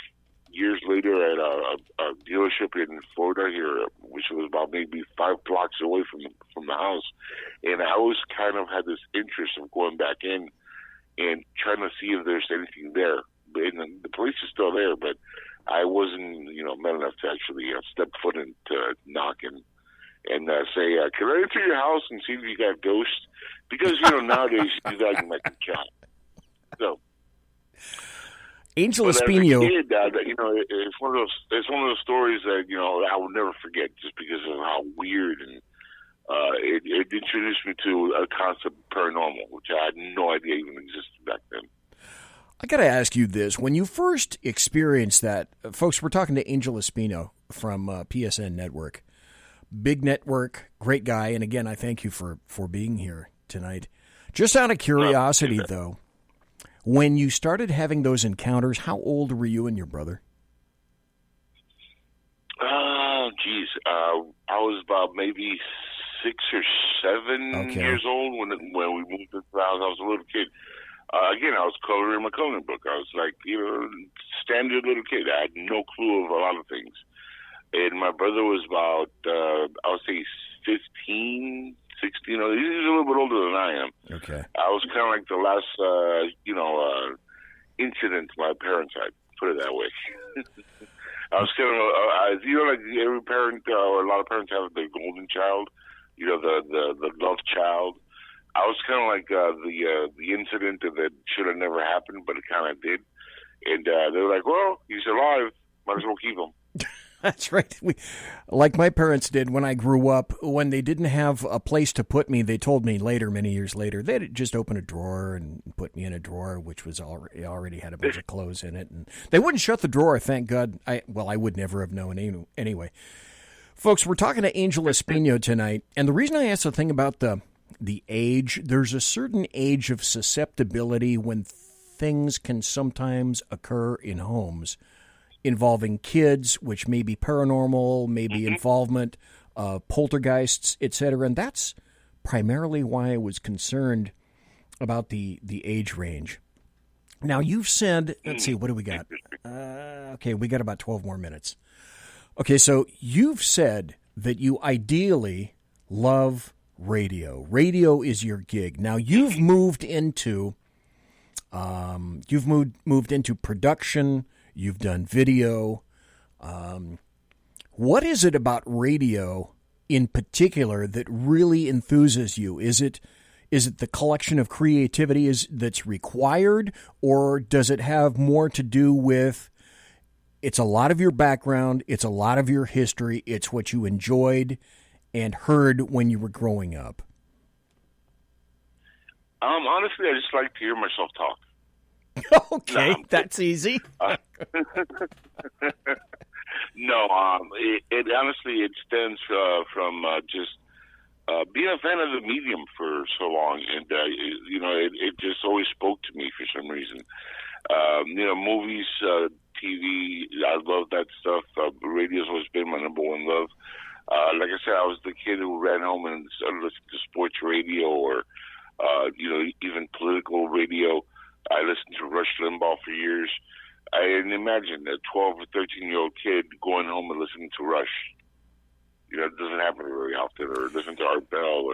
years later at a dealership in Florida here, which was about maybe 5 blocks away from the house. And I always kind of had this interest of going back in and trying to see if there's anything there. And the place is still there, but I wasn't, man enough to actually step foot in to knock and say, can I enter your house and see if you got ghosts? Because, nowadays, you guys can make a count. So. Angel But ESPINO. As a kid, it's one of those stories that I will never forget, just because of how weird and it introduced me to a concept of paranormal, which I had no idea even existed back then. I got to ask you this: when you first experienced that, folks, we're talking to Angel ESPINO from PSN Network, big network, great guy, and again, I thank you for being here tonight. Just out of curiosity, though. When you started having those encounters, how old were you and your brother? Oh, geez. I was about maybe 6 or 7 years old when we moved into the house. I was a little kid. Again, I was coloring my coloring book. I was like, standard little kid. I had no clue of a lot of things. And my brother was about, I would say 15, 16. He's a little bit older than I am. Okay. I was kind of like the last, incident my parents had, put it that way. I was kind of, like every parent, or a lot of parents have the golden child, the love child. I was kind of like the incident that should have never happened, but it kind of did. And they were like, well, he's alive. Might as well keep him. That's right. Like my parents did when I grew up, when they didn't have a place to put me, they told me later, many years later, they'd just open a drawer and put me in a drawer, which was already had a bunch of clothes in it. And they wouldn't shut the drawer, thank God. I would never have known anyway. Folks, we're talking to Angel ESPINO tonight. And the reason I asked the thing about the age, there's a certain age of susceptibility when things can sometimes occur in homes involving kids, which may be paranormal, maybe involvement, poltergeists, etc. And that's primarily why I was concerned about the age range. Now, you've said, let's see, what do we got? Okay, we got about 12 more minutes. Okay, so you've said that you ideally love radio. Radio is your gig. Now, you've moved into production. You've done video. What is it about radio in particular that really enthuses you? Is it the collection of creativity that's required, or does it have more to do with it's a lot of your background, it's a lot of your history, it's what you enjoyed and heard when you were growing up? Honestly, I just like to hear myself talk. Okay, that's easy. No, it honestly stems from just being a fan of the medium for so long, and it just always spoke to me for some reason. Movies, TV, I love that stuff. Radio's always been my number one love. Like I said, I was the kid who ran home and started listening to sports radio or even political radio. I listened to Rush Limbaugh for years. I didn't imagine a 12 or 13-year-old kid going home and listening to Rush. It doesn't happen very often. Or listening to Art Bell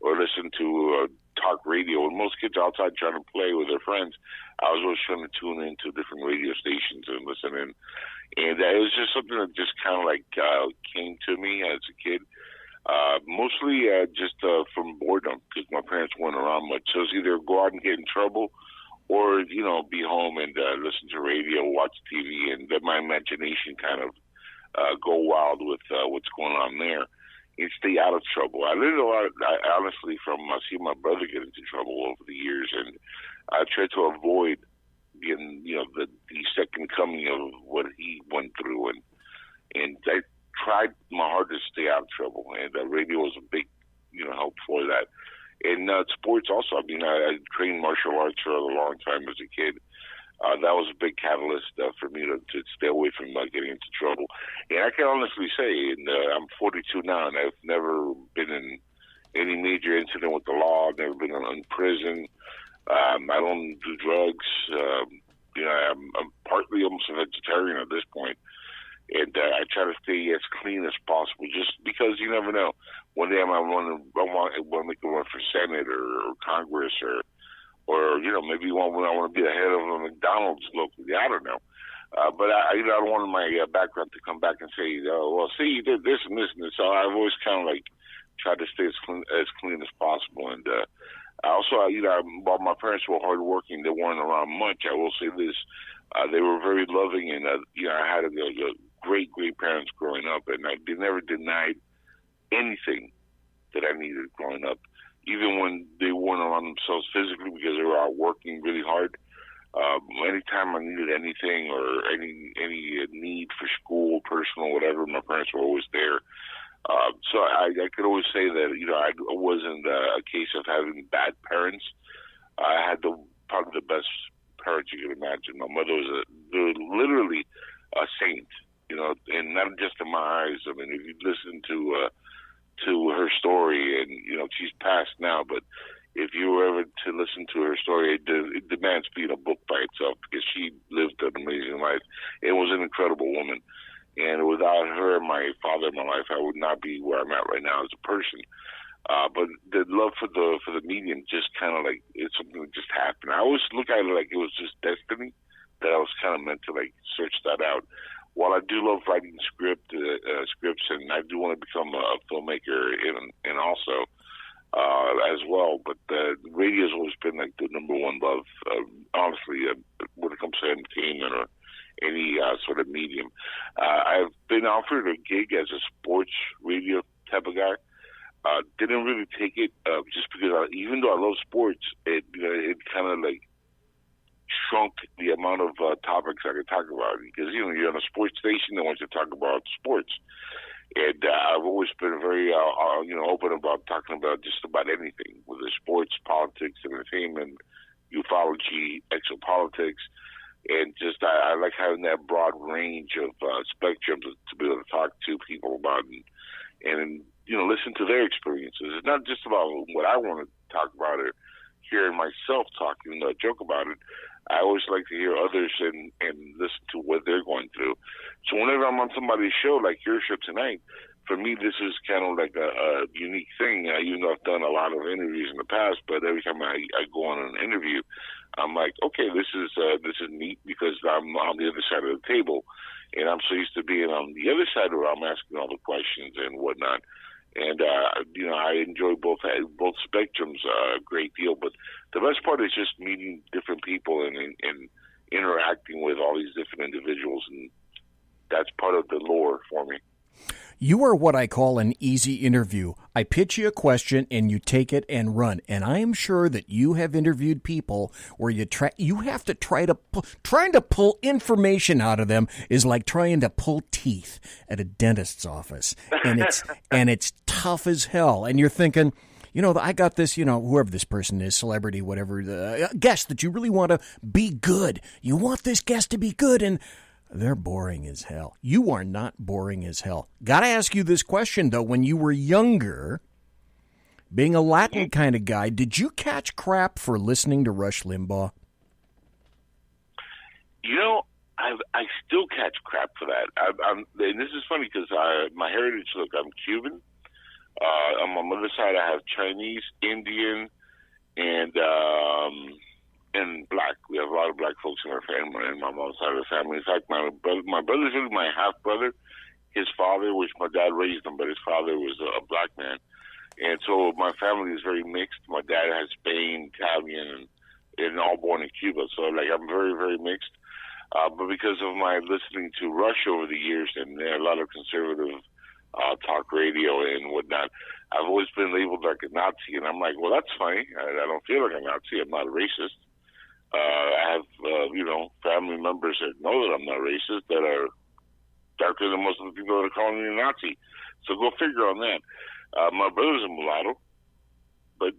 or listen to talk radio. And most kids are outside trying to play with their friends. I was always trying to tune into different radio stations and listen in. And it was just something that just kind of like came to me as a kid. Mostly just from boredom, because my parents weren't around much. So it's either go out and get in trouble or, you know, be home and listen to radio, watch TV, and let my imagination kind of go wild with what's going on there and stay out of trouble. I learned a lot, honestly, from seeing my brother get into trouble over the years, and I tried to avoid being, you know, the second coming of what he went through, and I tried my hardest to stay out of trouble, and radio was a big, you know, help for that. And sports also. I mean, I trained martial arts for a long time as a kid. That was a big catalyst for me to stay away from getting into trouble. And I can honestly say, and I'm 42 now, and I've never been in any major incident with the law. I've never been in prison. I don't do drugs. You know, I'm partly almost a vegetarian at this point. And I try to stay as clean as possible, just because you never know. One day I want to make a run for Senate or Congress, or you know, maybe I want to be the head of a McDonald's locally. I don't know. But I don't want my background to come back and say, oh, well, see, you did this and this and this. So I've always kind of like tried to stay as clean as possible. And also, you know, while my parents were hardworking, they weren't around much. I will say this: they were very loving, and you know, I had a great parents growing up, and they never denied anything that I needed growing up, even when they weren't around themselves physically because they were out working really hard. Anytime I needed anything or any need for school, personal, whatever, my parents were always there. So I could always say that, you know, I wasn't a case of having bad parents. I had probably the best parents you could imagine. My mother was literally a saint, you know, and not just in my eyes. I mean, if you listen to her story, and you know, she's passed now, but if you were ever to listen to her story, it demands being a book by itself, because she lived an amazing life. It was an incredible woman, and without her, my father in my life, I would not be where I'm at right now as a person. But the love for the medium just kind of like, it's something that just happened. I always look at it like it was just destiny, that I was kind of meant to like search that out. While I do love writing scripts, and I do want to become a filmmaker and also as well, but radio has always been like the number one love, honestly, when it comes to entertainment or any sort of medium. I've been offered a gig as a sports radio type of guy. Didn't really take it just because even though I love sports, it kind of like shrunk the amount of topics I could talk about, because you know, you're on a sports station that wants to talk about sports, and I've always been very you know, open about talking about just about anything, whether sports, politics, entertainment, ufology, exopolitics, and just I like having that broad range of spectrum to be able to talk to people about and you know, listen to their experiences. It's not just about what I want to talk about or hearing myself talk, even though I joke about it. I always like to hear others and listen to what they're going through. So whenever I'm on somebody's show, like your show tonight, for me, this is kind of like a unique thing. Even though I've done a lot of interviews in the past, but every time I go on an interview, I'm like, okay, this is neat, because I'm on the other side of the table, and I'm so used to being on the other side where I'm asking all the questions and whatnot. And, you know, I enjoy both spectrums a great deal. But the best part is just meeting different people and interacting with all these different individuals. And that's part of the lore for me. You are what I call an easy interview. I pitch you a question and you take it and run. And I am sure that you have interviewed people where you have to trying to pull information out of them is like trying to pull teeth at a dentist's office. And it's tough as hell. And you're thinking, you know, I got this, you know, whoever this person is, celebrity, whatever, the guest that you really want to be good. You want this guest to be good, and they're boring as hell. You are not boring as hell. Got to ask you this question, though. When you were younger, being a Latin kind of guy, did you catch crap for listening to Rush Limbaugh? You know, I still catch crap for that. And this is funny because my heritage, look, I'm Cuban. On my mother's side, I have Chinese, Indian, and black. We have a lot of black folks in our family, in my mom's side of the family. In fact, my brother's really my half brother. His father, which my dad raised him, but his father was a black man. And so my family is very mixed. My dad has Spain, Italian, and all born in Cuba. So, like, I'm very, very mixed. But because of my listening to Rush over the years and a lot of conservative talk radio and whatnot, I've always been labeled like a Nazi. And I'm like, well, that's funny. I don't feel like a Nazi. I'm not a racist. I have, family members that know that I'm not racist that are darker than most of the people that are calling me a Nazi. So go figure on that. My brother's a mulatto. But,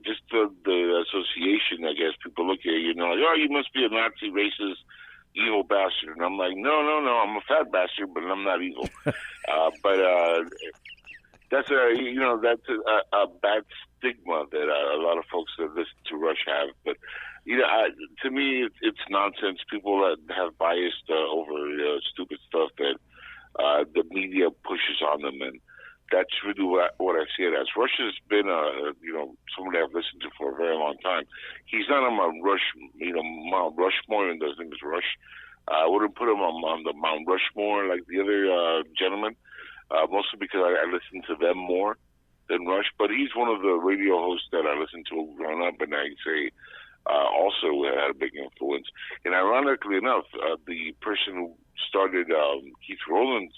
just the association, I guess, people look at you, like, oh, you must be a Nazi, racist, evil bastard. And I'm like, no, I'm a fat bastard, but I'm not evil. That's a bad stigma that a lot of folks that listen to Rush have. But, to me, it's nonsense. People that have biased over stupid stuff that the media pushes on them, and that's really what I see it as. Rush has been, somebody I've listened to for a very long time. He's not on my Rush, Mount Rushmore, and his name is Rush. I wouldn't put him on the Mount Rushmore like the other gentlemen, mostly because I listen to them more than Rush. But he's one of the radio hosts that I listened to growing up, and I say also had a big influence. And ironically enough, the person who started Keith Rowland's,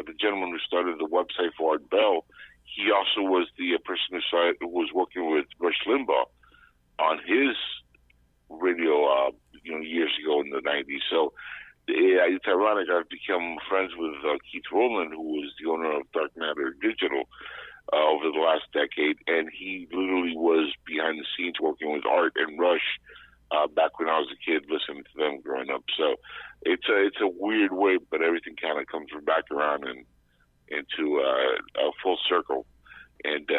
the gentleman who started the website for Art Bell, he also was the person who was working with Rush Limbaugh on his radio, years ago in the 90s. So it's ironic. I've become friends with Keith Rowland, who was the owner of Dark Matter Digital over the last decade, and he literally was behind the scenes working with Art and Rush back when I was a kid, listening to them growing up. So it's a weird way, but everything kind of comes back around and into a full circle. And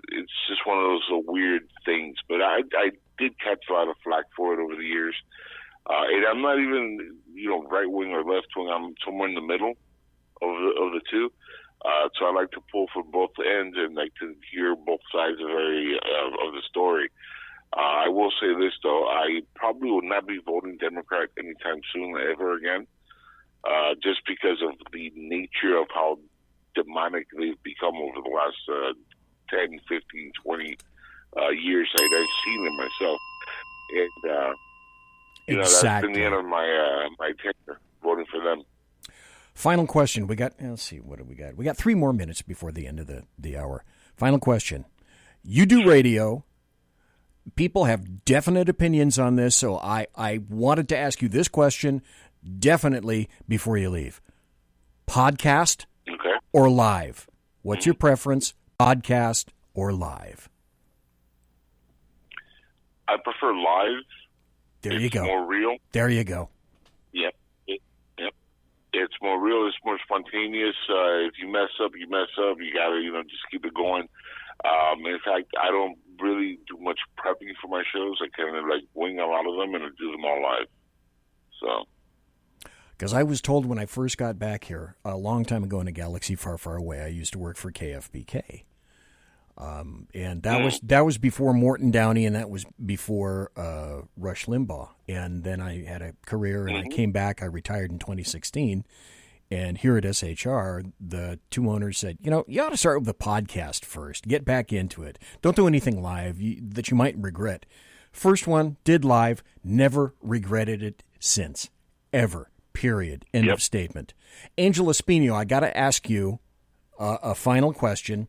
it's just one of those weird things. But I did catch a lot of flack for it over the years. And I'm not even, right wing or left wing. I'm somewhere in the middle of the two. So I like to pull from both ends and like to hear both sides of the story. I will say this, though. I probably will not be voting Democrat anytime soon, ever again, just because of the nature of how demonic they've become over the last 10, 15, 20 years. I've seen them myself. And, exactly. That's been the end of my tenure, voting for them. Final question. Let's see, what do we got? We got 3 more minutes before the end of the hour. Final question. You do radio. People have definite opinions on this, so I wanted to ask you this question definitely before you leave. Podcast or live? What's your preference, podcast or live? I prefer live. There you go. It's more real. There you go. Yep. It's more real. It's more spontaneous. If you mess up, you mess up. You got to, just keep it going. In fact, I don't really do much prepping for my shows. I kind of wing a lot of them and I do them all live. So. Because I was told when I first got back here a long time ago in a galaxy far, far away, I used to work for KFBK. And that was before Morton Downey, and that was before Rush Limbaugh. And then I had a career, and I came back. I retired in 2016. And here at SHR, the 2 owners said, you ought to start with the podcast first. Get back into it. Don't do anything live that you might regret. First one, did live, never regretted it since. Ever. Period. End of statement. Angel ESPINO, I got to ask you a final question.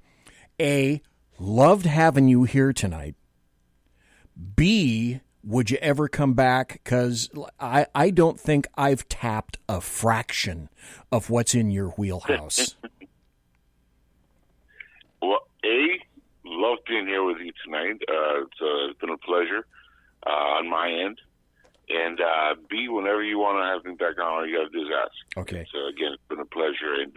A, loved having you here tonight. B, would you ever come back? Because I don't think I've tapped a fraction of what's in your wheelhouse. Well, A, love being here with you tonight. It's been a pleasure on my end. And B, whenever you want to have me back on, all you got to do is ask. Okay. So again, it's been a pleasure. And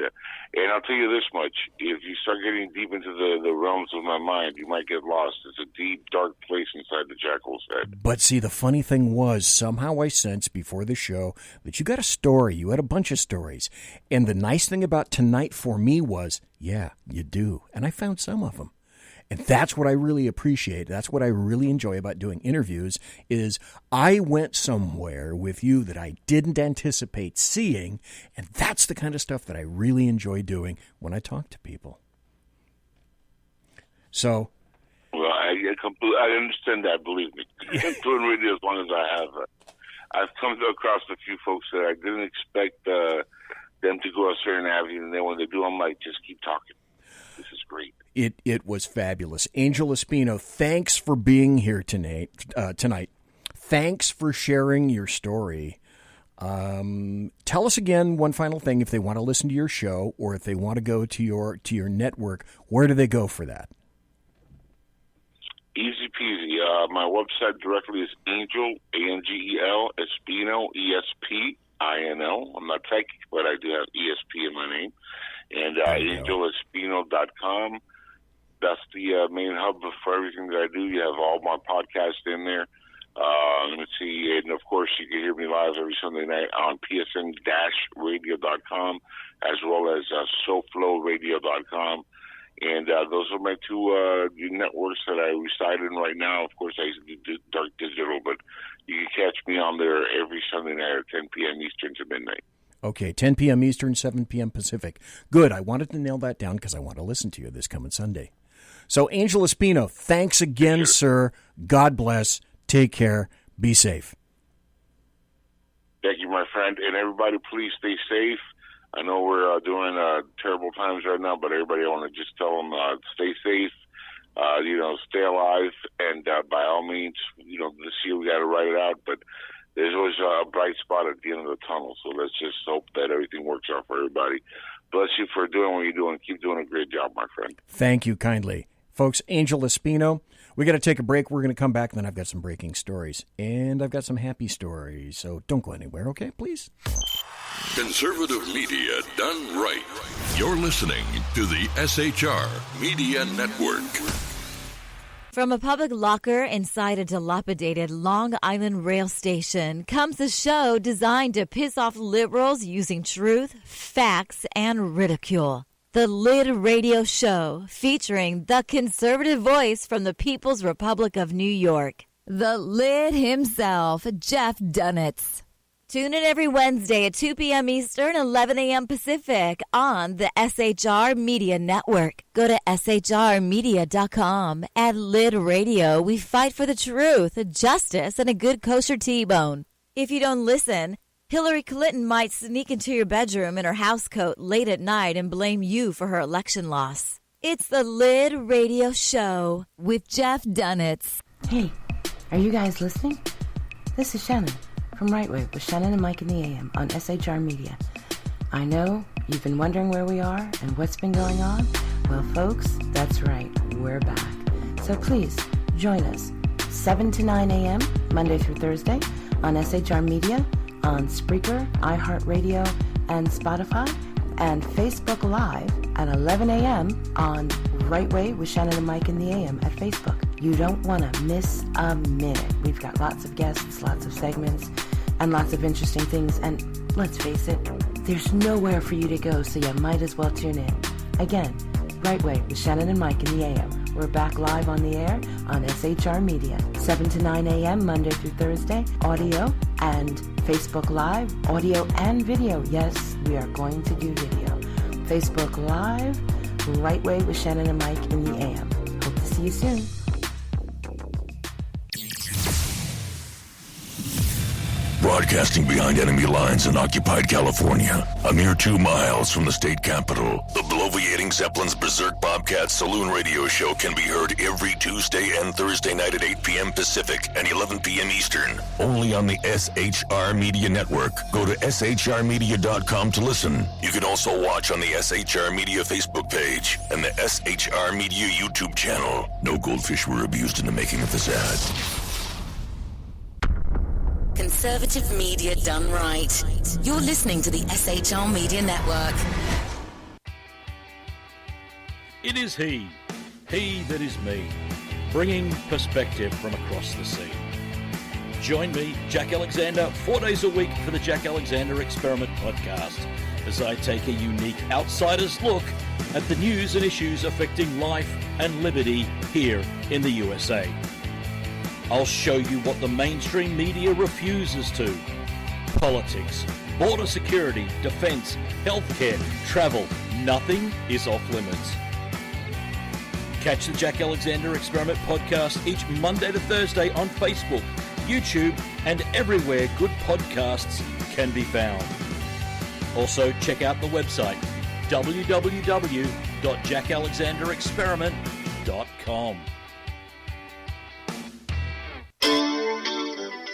I'll tell you this much: if you start getting deep into the realms of my mind, you might get lost. It's a deep, dark place inside the jackal's head. But see, the funny thing was, somehow I sensed before the show that you got a story. You had a bunch of stories. And the nice thing about tonight for me was, yeah, you do. And I found some of them. And that's what I really appreciate. That's what I really enjoy about doing interviews is I went somewhere with you that I didn't anticipate seeing, and that's the kind of stuff that I really enjoy doing when I talk to people. So, well, I understand that. Believe me, doing radio as long as I have, I've come across a few folks that I didn't expect them to go a certain avenue, and then when they do, I'm like, just keep talking. This is great. It was fabulous. Angel Espino, thanks for being here tonight. Thanks for sharing your story. Tell us again one final thing. If they want to listen to your show or if they want to go to your network, where do they go for that? Easy peasy. My website directly is Angel, Angel, Espino, ESPINO. I'm not psychic, but I do have ESP in my name. And angelespino.com. That's the main hub for everything that I do. You have all my podcasts in there. Let me see. And, of course, you can hear me live every Sunday night on PSN-radio.com as well as SoFlowRadio.com. And those are my two networks that I reside in right now. Of course, I used to do Dark Digital, but you can catch me on there every Sunday night at 10 p.m. Eastern to midnight. Okay, 10 p.m. Eastern, 7 p.m. Pacific. Good. I wanted to nail that down because I want to listen to you this coming Sunday. So, Angel Espino, thanks again, sir. God bless. Take care. Be safe. Thank you, my friend. And everybody, please stay safe. I know we're doing terrible times right now, but everybody, I want to just tell them stay safe, stay alive, and by all means, this year we got to write it out, but there's always a bright spot at the end of the tunnel, so let's just hope that everything works out for everybody. Bless you for doing what you're doing. Keep doing a great job, my friend. Thank you kindly. Folks, Angel Espino, we got to take a break. We're going to come back, and then I've got some breaking stories, and I've got some happy stories, so don't go anywhere, okay, please? Conservative media done right. You're listening to the SHR Media Network. From a public locker inside a dilapidated Long Island rail station comes a show designed to piss off liberals using truth, facts, and ridicule. The Lid Radio Show, featuring the conservative voice from the People's Republic of New York, the Lid himself, Jeff Dunitz. Tune in every Wednesday at 2 p.m. Eastern, 11 a.m. Pacific on the SHR Media Network. Go to shrmedia.com. At Lid Radio, we fight for the truth, justice, and a good kosher T-bone. If you don't listen, Hillary Clinton might sneak into your bedroom in her housecoat late at night and blame you for her election loss. It's the Lid Radio Show with Jeff Dunitz. Hey, are you guys listening? This is Shannon from Right Way with Shannon and Mike in the AM on SHR Media. I know you've been wondering where we are and what's been going on. Well, folks, that's right. We're back. So please join us 7 to 9 a.m. Monday through Thursday on SHR Media, on Spreaker, iHeartRadio, and Spotify, and Facebook Live at 11 a.m. on Right Way with Shannon and Mike in the AM at Facebook. You don't want to miss a minute. We've got lots of guests, lots of segments, and lots of interesting things. And let's face it, there's nowhere for you to go, so you might as well tune in. Again, Right Way with Shannon and Mike in the AM. We're back live on the air on SHR Media, 7 to 9 a.m. Monday through Thursday, audio and Facebook Live, audio and video. Yes, we are going to do video. Facebook Live, Right Way with Shannon and Mike in the AM. Hope to see you soon. Broadcasting behind enemy lines in occupied California, a mere 2 miles from the state capital, the bloviating Zeppelin's Berserk Bobcat Saloon radio show can be heard every Tuesday and Thursday night at 8 p.m. Pacific and 11 p.m. Eastern, only on the SHR Media Network. Go to shrmedia.com to listen. You can also watch on the SHR Media Facebook page and the SHR Media YouTube channel. No goldfish were abused in the making of this ad. Conservative media done right. You're listening to the SHR Media Network. It is he that is me, bringing perspective from across the sea. Join me, Jack Alexander, 4 days a week for the Jack Alexander Experiment podcast, as I take a unique outsider's look at the news and issues affecting life and liberty here in the USA. I'll show you what the mainstream media refuses to. Politics, border security, defense, healthcare, travel, nothing is off limits. Catch the Jack Alexander Experiment podcast each Monday to Thursday on Facebook, YouTube, and everywhere good podcasts can be found. Also, check out the website, www.jackalexanderexperiment.com.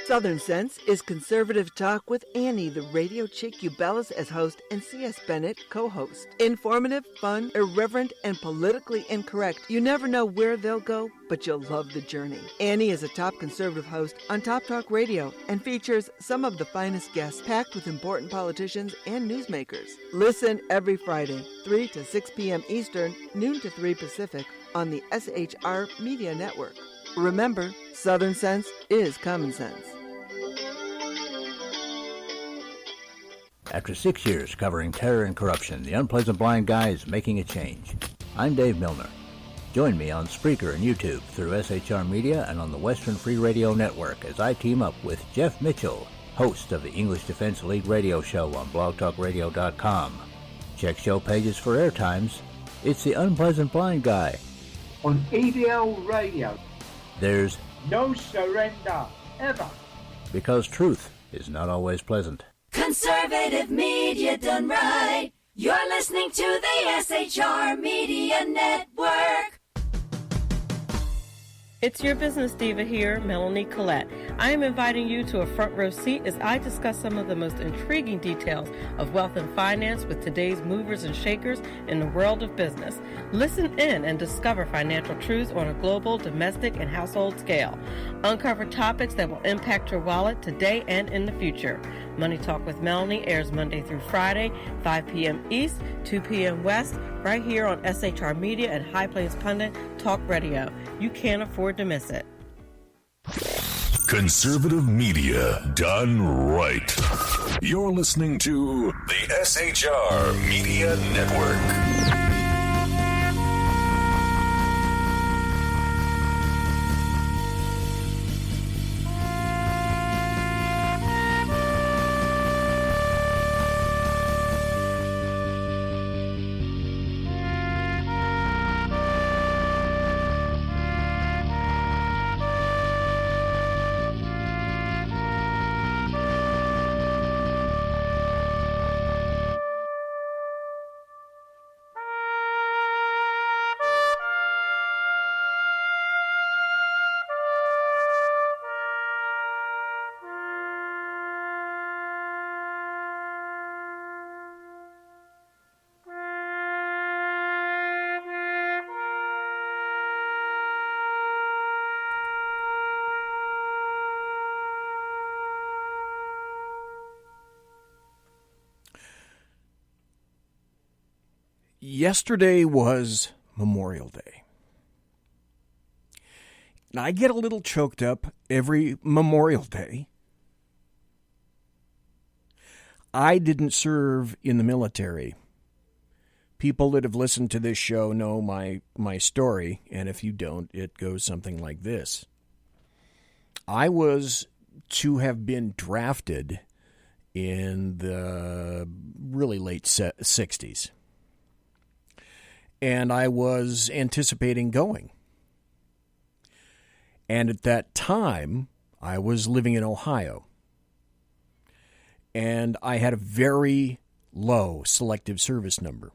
Southern Sense is conservative talk with Annie, the radio chick you bellows as host, and C.S. Bennett, co-host. Informative, fun, irreverent, and politically incorrect. You never know where they'll go, but you'll love the journey. Annie is a top conservative host on Top Talk Radio and features some of the finest guests packed with important politicians and newsmakers. Listen every Friday, 3 to 6 p.m. Eastern, noon to 3 Pacific, on the SHR Media Network. Remember, Southern Sense is common sense. After 6 years covering terror and corruption, the Unpleasant Blind Guy is making a change. I'm Dave Milner. Join me on Spreaker and YouTube through SHR Media and on the Western Free Radio Network as I team up with Jeff Mitchell, host of the English Defense League radio show on blogtalkradio.com. Check show pages for airtimes. It's the Unpleasant Blind Guy. On EDL Radio. There's no surrender, ever. Because truth is not always pleasant. Conservative media done right. You're listening to the SHR Media Network. It's your business diva here, Melanie Collette. I am inviting you to a front row seat as I discuss some of the most intriguing details of wealth and finance with today's movers and shakers in the world of business. Listen in and discover financial truths on a global, domestic, and household scale. Uncover topics that will impact your wallet today and in the future. Money Talk with Melanie airs Monday through Friday, 5 p.m. East, 2 p.m. West, right here on SHR Media and High Plains Pundit Talk Radio. You can't afford to miss it. Conservative media done right. You're listening to the SHR Media Network. Yesterday was Memorial Day. And I get a little choked up every Memorial Day. I didn't serve in the military. People that have listened to this show know my story, and if you don't, it goes something like this. I was to have been drafted in the really late 60s. And I was anticipating going. And at that time, I was living in Ohio. And I had a very low selective service number.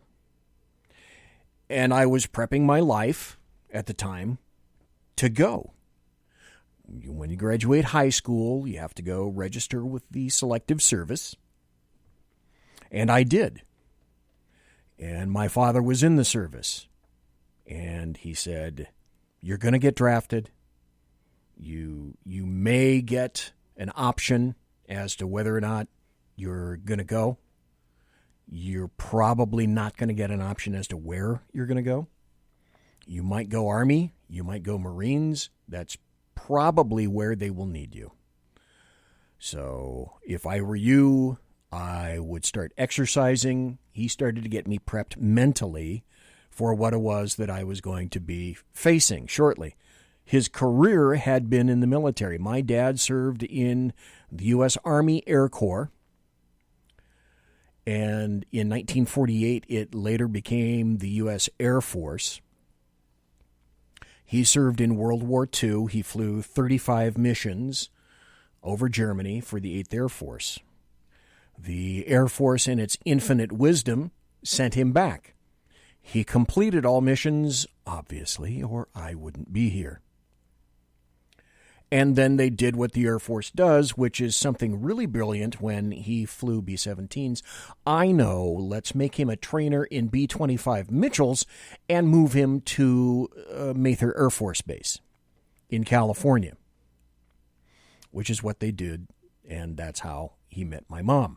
And I was prepping my life at the time to go. When you graduate high school, you have to go register with the selective service. And I did. And my father was in the service. And he said, "You're going to get drafted. You may get an option as to whether or not you're going to go. You're probably not going to get an option as to where you're going to go. You might go Army. You might go Marines. That's probably where they will need you. So if I were you, I would start exercising. He started to get me prepped mentally for what it was that I was going to be facing shortly. His career had been in the military. My dad served in the U.S. Army Air Corps. And in 1948, it later became the U.S. Air Force. He served in World War II. He flew 35 missions over Germany for the 8th Air Force. The Air Force, in its infinite wisdom, sent him back. He completed all missions, obviously, or I wouldn't be here. And then they did what the Air Force does, which is something really brilliant when he flew B-17s. I know, let's make him a trainer in B-25 Mitchells and move him to Mather Air Force Base in California, which is what they did, and that's how he met my mom.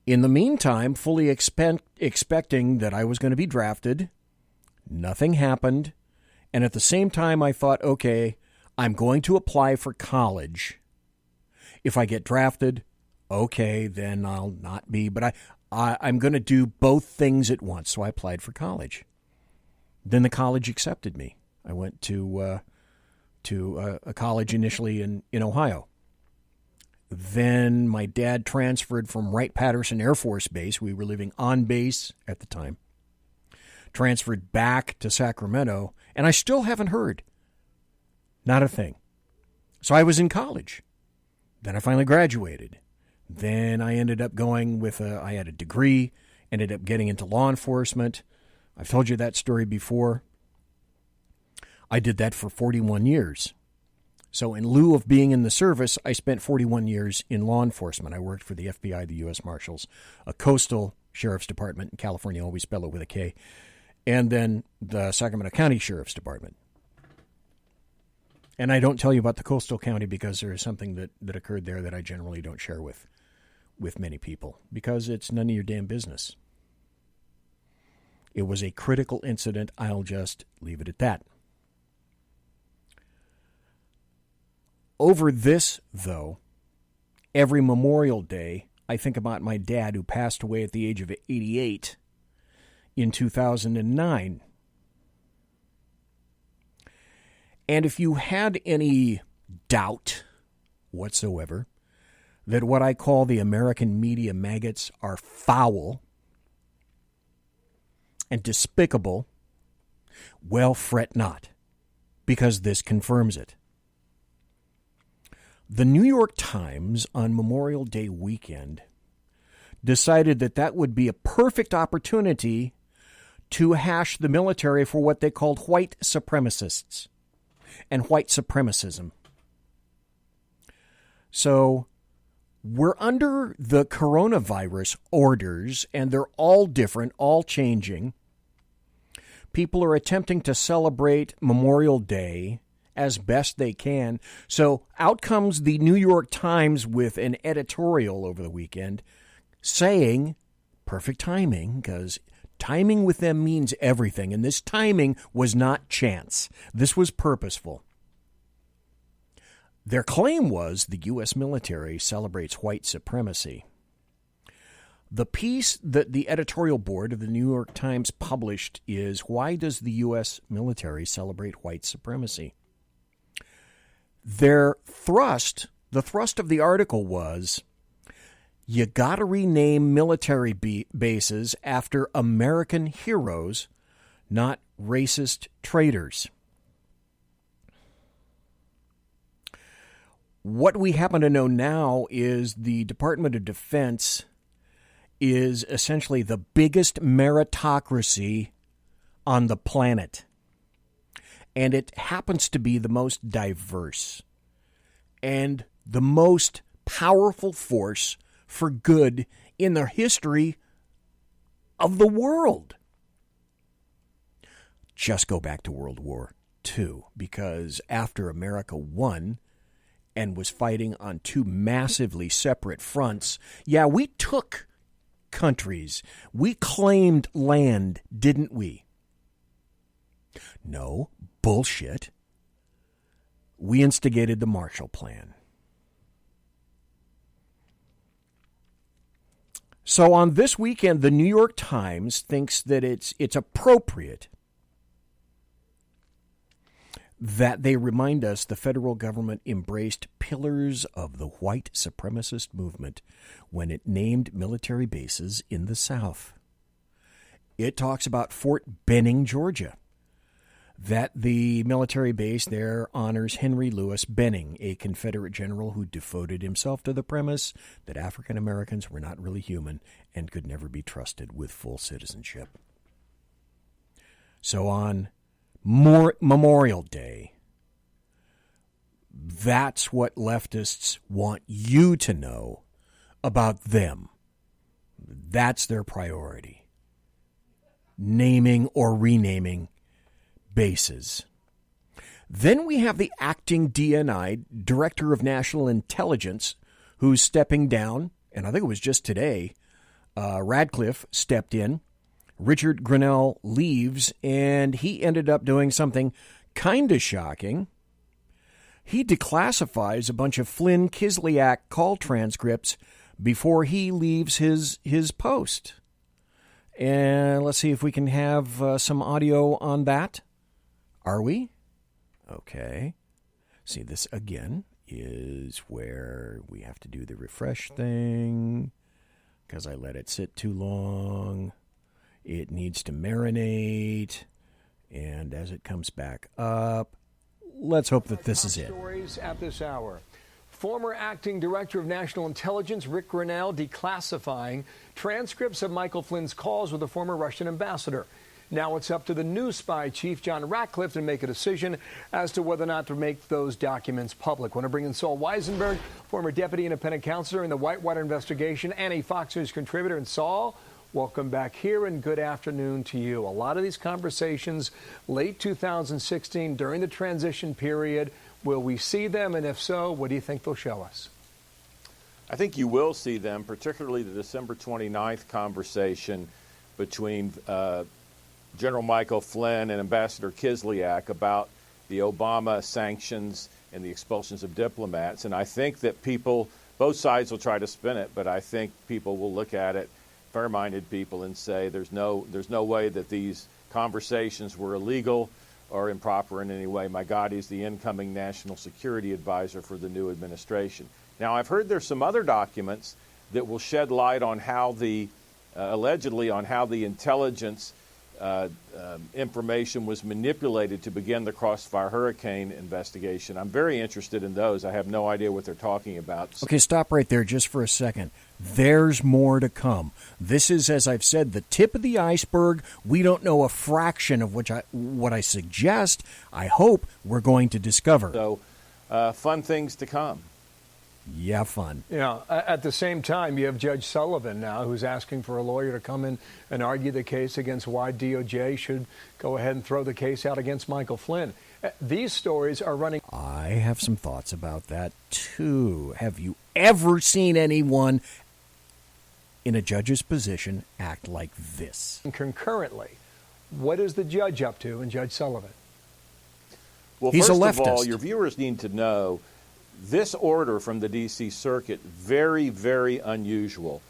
In the meantime, fully expecting that I was going to be drafted, nothing happened. And at the same time, I thought, okay, I'm going to apply for college. If I get drafted, okay, then I'll not be. But I'm going to do both things at once. So I applied for college. Then the college accepted me. I went to a college initially in Ohio. Then my dad transferred from Wright-Patterson Air Force Base. We were living on base at the time. Transferred back to Sacramento, and I still haven't heard. Not a thing. So I was in college. Then I finally graduated. Then I ended up going with I had a degree, ended up getting into law enforcement. I've told you that story before. I did that for 41 years. So in lieu of being in the service, I spent 41 years in law enforcement. I worked for the FBI, the U.S. Marshals, a coastal sheriff's department in California, always spell it with a K, and then the Sacramento County Sheriff's Department. And I don't tell you about the coastal county because there is something that occurred there that I generally don't share with many people because it's none of your damn business. It was a critical incident. I'll just leave it at that. Over this, though, every Memorial Day, I think about my dad who passed away at the age of 88 in 2009. And if you had any doubt whatsoever that what I call the American media maggots are foul and despicable, well, fret not, because this confirms it. The New York Times on Memorial Day weekend decided that would be a perfect opportunity to hash the military for what they called white supremacists and white supremacism. So we're under the coronavirus orders, and they're all different, all changing. People are attempting to celebrate Memorial Day as best they can. So out comes the New York Times with an editorial over the weekend saying, perfect timing, because timing with them means everything. And this timing was not chance. This was purposeful. Their claim was the U.S. military celebrates white supremacy. The piece that the editorial board of the New York Times published is, why does the U.S. military celebrate white supremacy? Their thrust, the thrust of the article was, you got to rename military bases after American heroes, not racist traitors. What we happen to know now is the Department of Defense is essentially the biggest meritocracy on the planet. And it happens to be the most diverse and the most powerful force for good in the history of the world. Just go back to World War II, because after America won, and was fighting on two massively separate fronts. Yeah, we took countries. We claimed land, didn't we? No, bullshit. We instigated the Marshall Plan. So on this weekend, the New York Times thinks that it's appropriate that they remind us the federal government embraced pillars of the white supremacist movement when it named military bases in the South. It talks about Fort Benning, Georgia, that the military base there honors Henry Louis Benning, a Confederate general who devoted himself to the premise that African Americans were not really human and could never be trusted with full citizenship. So on Memorial Day, that's what leftists want you to know about them. That's their priority. Naming or renaming bases. Then we have the acting DNI, Director of National Intelligence, who's stepping down, and I think it was just today, Radcliffe stepped in. Richard Grinnell leaves, and he ended up doing something kind of shocking. He declassifies a bunch of Flynn Kislyak call transcripts before he leaves his post. And let's see if we can have some audio on that. Are we? Okay. See, this again is where we have to do the refresh thing because I let it sit too long. It needs to marinate, and as it comes back up, let's hope that this is it. Stories at this hour. Former acting director of national intelligence Rick Grinnell declassifying transcripts of Michael Flynn's calls with the former Russian ambassador. Now it's up to the new spy chief, John Ratcliffe, to make a decision as to whether or not to make those documents public. I want to bring in Saul Weisenberg, former deputy independent counselor in the Whitewater investigation and a Fox News contributor. And Saul, welcome back here and good afternoon to you. A lot of these conversations, late 2016, during the transition period, will we see them? And if so, what do you think they'll show us? I think you will see them, particularly the December 29th conversation between General Michael Flynn and Ambassador Kislyak about the Obama sanctions and the expulsions of diplomats. And I think that people, both sides will try to spin it, but I think people will look at it, fair-minded people, and say there's no way that these conversations were illegal or improper in any way. My God, he's the incoming national security advisor for the new administration. Now, I've heard there's some other documents that will shed light on how allegedly on how the intelligence information was manipulated to begin the Crossfire Hurricane investigation. I'm very interested in those. I have no idea what they're talking about. Okay, stop right there just for a second. There's more to come. This is, as I've said, the tip of the iceberg. We don't know a fraction of what I suggest. I hope we're going to discover. So, fun things to come. Yeah, fun. Yeah. At the same time, you have Judge Sullivan now who's asking for a lawyer to come in and argue the case against why DOJ should go ahead and throw the case out against Michael Flynn. These stories are running. I have some thoughts about that, too. Have you ever seen anyone in a judge's position act like this? Concurrently, what is the judge up to and Judge Sullivan? Well, He's first a of all, leftist. your viewers need to know this order from the D.C. Circuit, very, very unusual.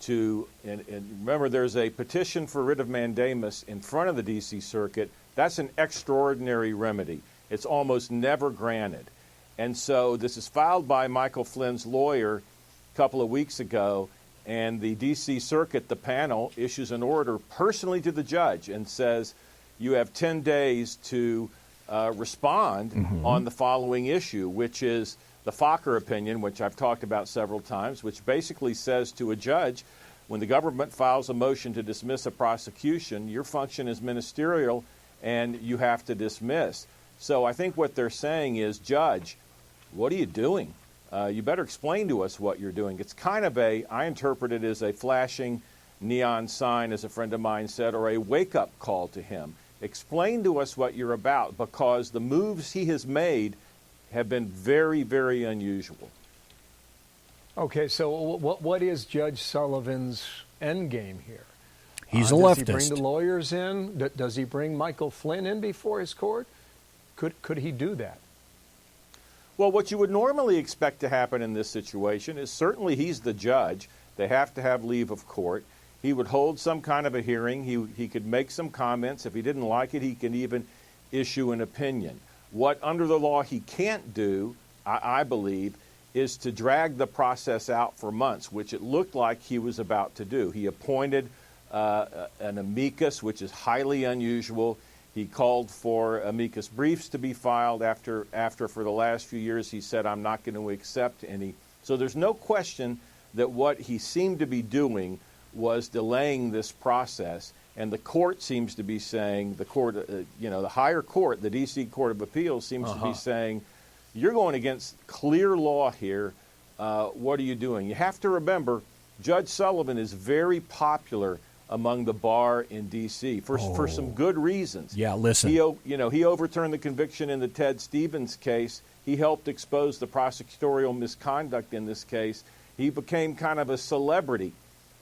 And remember, there's a petition for writ of mandamus in front of the D.C. Circuit. That's an extraordinary remedy. It's almost never granted. And so this is filed by Michael Flynn's lawyer a couple of weeks ago, and the D.C. Circuit, the panel, issues an order personally to the judge and says, you have 10 days to respond on the following issue, which is the Fokker opinion, which I've talked about several times, which basically says to a judge, when the government files a motion to dismiss a prosecution, your function is ministerial and you have to dismiss. So I think what they're saying is, Judge, what are you doing? You better explain to us what you're doing. It's kind of I interpret it as a flashing neon sign, as a friend of mine said, or a wake-up call to him. Explain to us what you're about, because the moves he has made have been very, very unusual. Okay, so what is Judge Sullivan's end game here? He's a leftist. Does he bring the lawyers in? Does he bring Michael Flynn in before his court? Could he do that? Well, what you would normally expect to happen in this situation is certainly he's the judge. They have to have leave of court. He would hold some kind of a hearing. He could make some comments. If he didn't like it, he can even issue an opinion. What under the law he can't do, I believe, is to drag the process out for months, which it looked like he was about to do. He appointed an amicus, which is highly unusual. He called for amicus briefs to be filed after for the last few years he said, I'm not going to accept any. So there's no question that what he seemed to be doing was delaying this process. And the court seems to be saying, the court, the higher court, the D.C. Court of Appeals seems to be saying, you're going against clear law here. What are you doing? You have to remember, Judge Sullivan is very popular among the bar in D.C. for some good reasons. Yeah, listen. He overturned the conviction in the Ted Stevens case. He helped expose the prosecutorial misconduct in this case. He became kind of a celebrity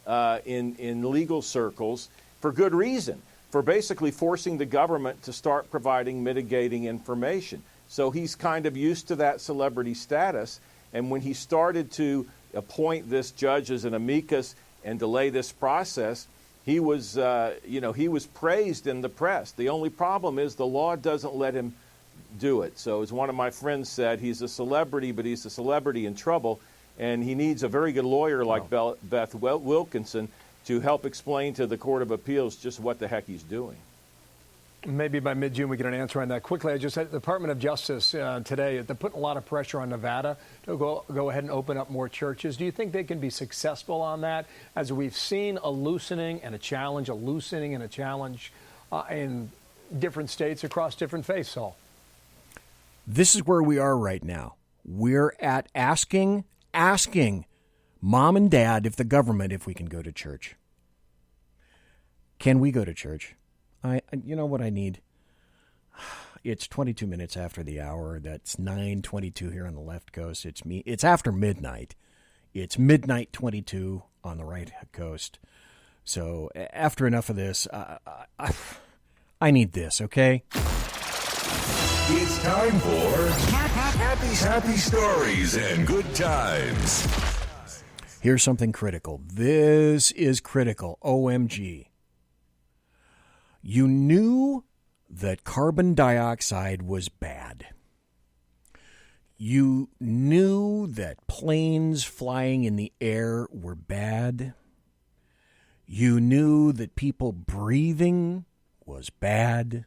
in legal circles for good reason, for basically forcing the government to start providing mitigating information. So he's kind of used to that celebrity status. And when he started to appoint this judge as an amicus and delay this process, he was praised in the press. The only problem is the law doesn't let him do it. So as one of my friends said, he's a celebrity, but he's a celebrity in trouble. And he needs a very good lawyer like Beth Wilkinson to help explain to the Court of Appeals just what the heck he's doing. Maybe by mid-June we get an answer on that. Quickly, I just said the Department of Justice today, they're putting a lot of pressure on Nevada to go ahead and open up more churches. Do you think they can be successful on that? As we've seen a loosening and a challenge in different states across different faiths, Saul. This is where we are right now. We're at asking Mom and Dad, if we can go to church. Can we go to church? You know what I need? It's 22 minutes after the hour. That's 9:22 here on the left coast. It's after midnight. It's midnight 22 on the right coast. So after enough of this, I need this, okay? It's time for happy stories and good times. Here's something critical. This is critical. OMG. You knew that carbon dioxide was bad. You knew that planes flying in the air were bad. You knew that people breathing was bad.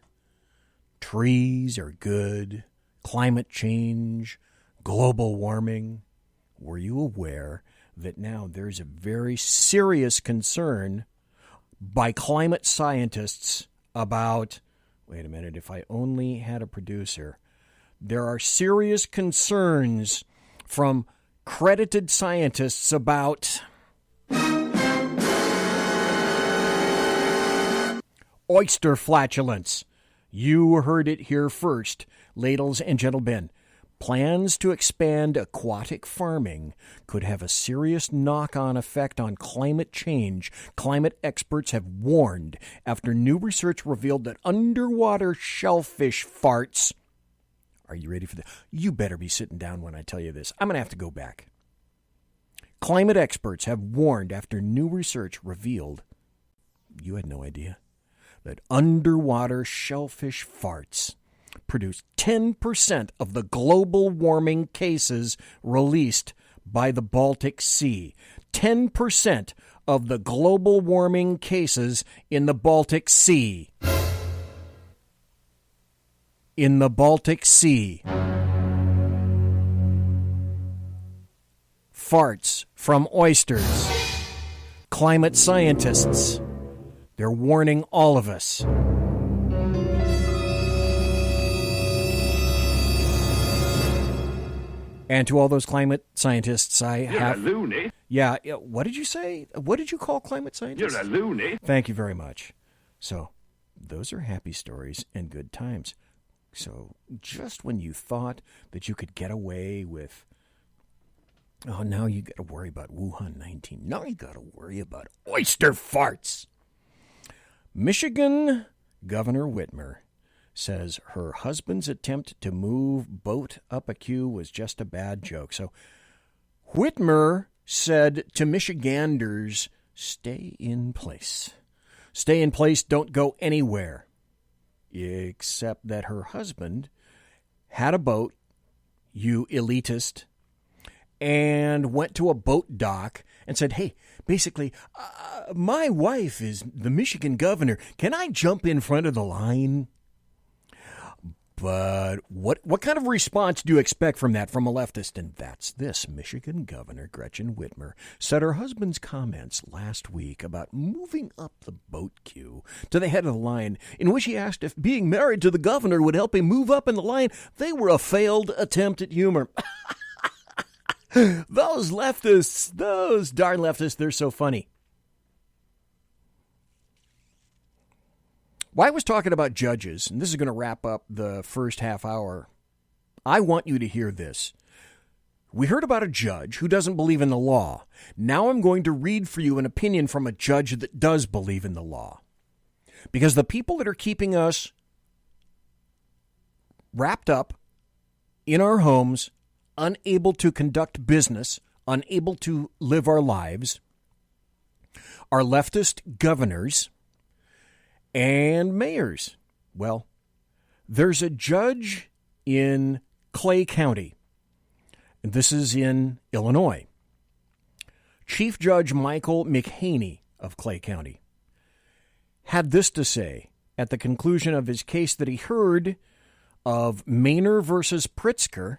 Trees are good. Climate change, global warming. Were you aware that now there's a very serious concern by climate scientists about, wait a minute, if I only had a producer. There are serious concerns from credited scientists about oyster flatulence. You heard it here first, ladies and gentlemen. Plans to expand aquatic farming could have a serious knock-on effect on climate change. Climate experts have warned after new research revealed that underwater shellfish farts. Are you ready for this? You better be sitting down when I tell you this. I'm going to have to go back. Climate experts have warned after new research revealed, you had no idea, that underwater shellfish farts produce 10% of the global warming cases released by the Baltic Sea. 10% of the global warming cases in the Baltic Sea. In the Baltic Sea. Farts from oysters. Climate scientists. They're warning all of us. And to all those climate scientists, You're a loony. Yeah, what did you say? What did you call climate scientists? You're a loony. Thank you very much. So, those are happy stories and good times. So just when you thought that you could get away with, oh, now you got to worry about Wuhan 19. Now you got to worry about oyster farts. Michigan Governor Whitmer says her husband's attempt to move boat up a queue was just a bad joke. So Whitmer said to Michiganders, stay in place. Stay in place, don't go anywhere. Except that her husband had a boat, you elitist, and went to a boat dock and said, hey, basically, my wife is the Michigan governor. Can I jump in front of the line? But what kind of response do you expect from that from a leftist? And that's this. Michigan Governor Gretchen Whitmer said her husband's comments last week about moving up the boat queue to the head of the line, in which he asked if being married to the governor would help him move up in the line, they were a failed attempt at humor. Those leftists, those darn leftists, they're so funny. Well, I was talking about judges, and this is going to wrap up the first half hour. I want you to hear this. We heard about a judge who doesn't believe in the law. Now I'm going to read for you an opinion from a judge that does believe in the law. Because the people that are keeping us wrapped up in our homes, unable to conduct business, unable to live our lives, are leftist governors and mayors. Well, there's a judge in Clay County, and this is in Illinois. Chief Judge Michael McHaney of Clay County had this to say at the conclusion of his case that he heard of Maynor versus Pritzker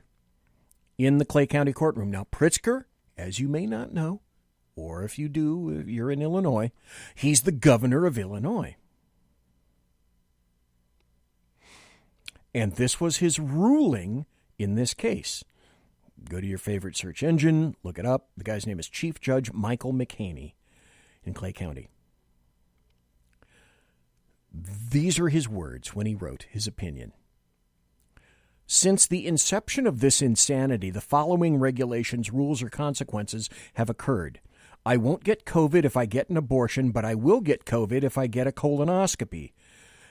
in the Clay County courtroom. Now, Pritzker, as you may not know, or if you do, you're in Illinois, he's the governor of Illinois. And this was his ruling in this case. Go to your favorite search engine, look it up. The guy's name is Chief Judge Michael McHaney in Clay County. These are his words when he wrote his opinion. Since the inception of this insanity, the following regulations, rules, or consequences have occurred. I won't get COVID if I get an abortion, but I will get COVID if I get a colonoscopy.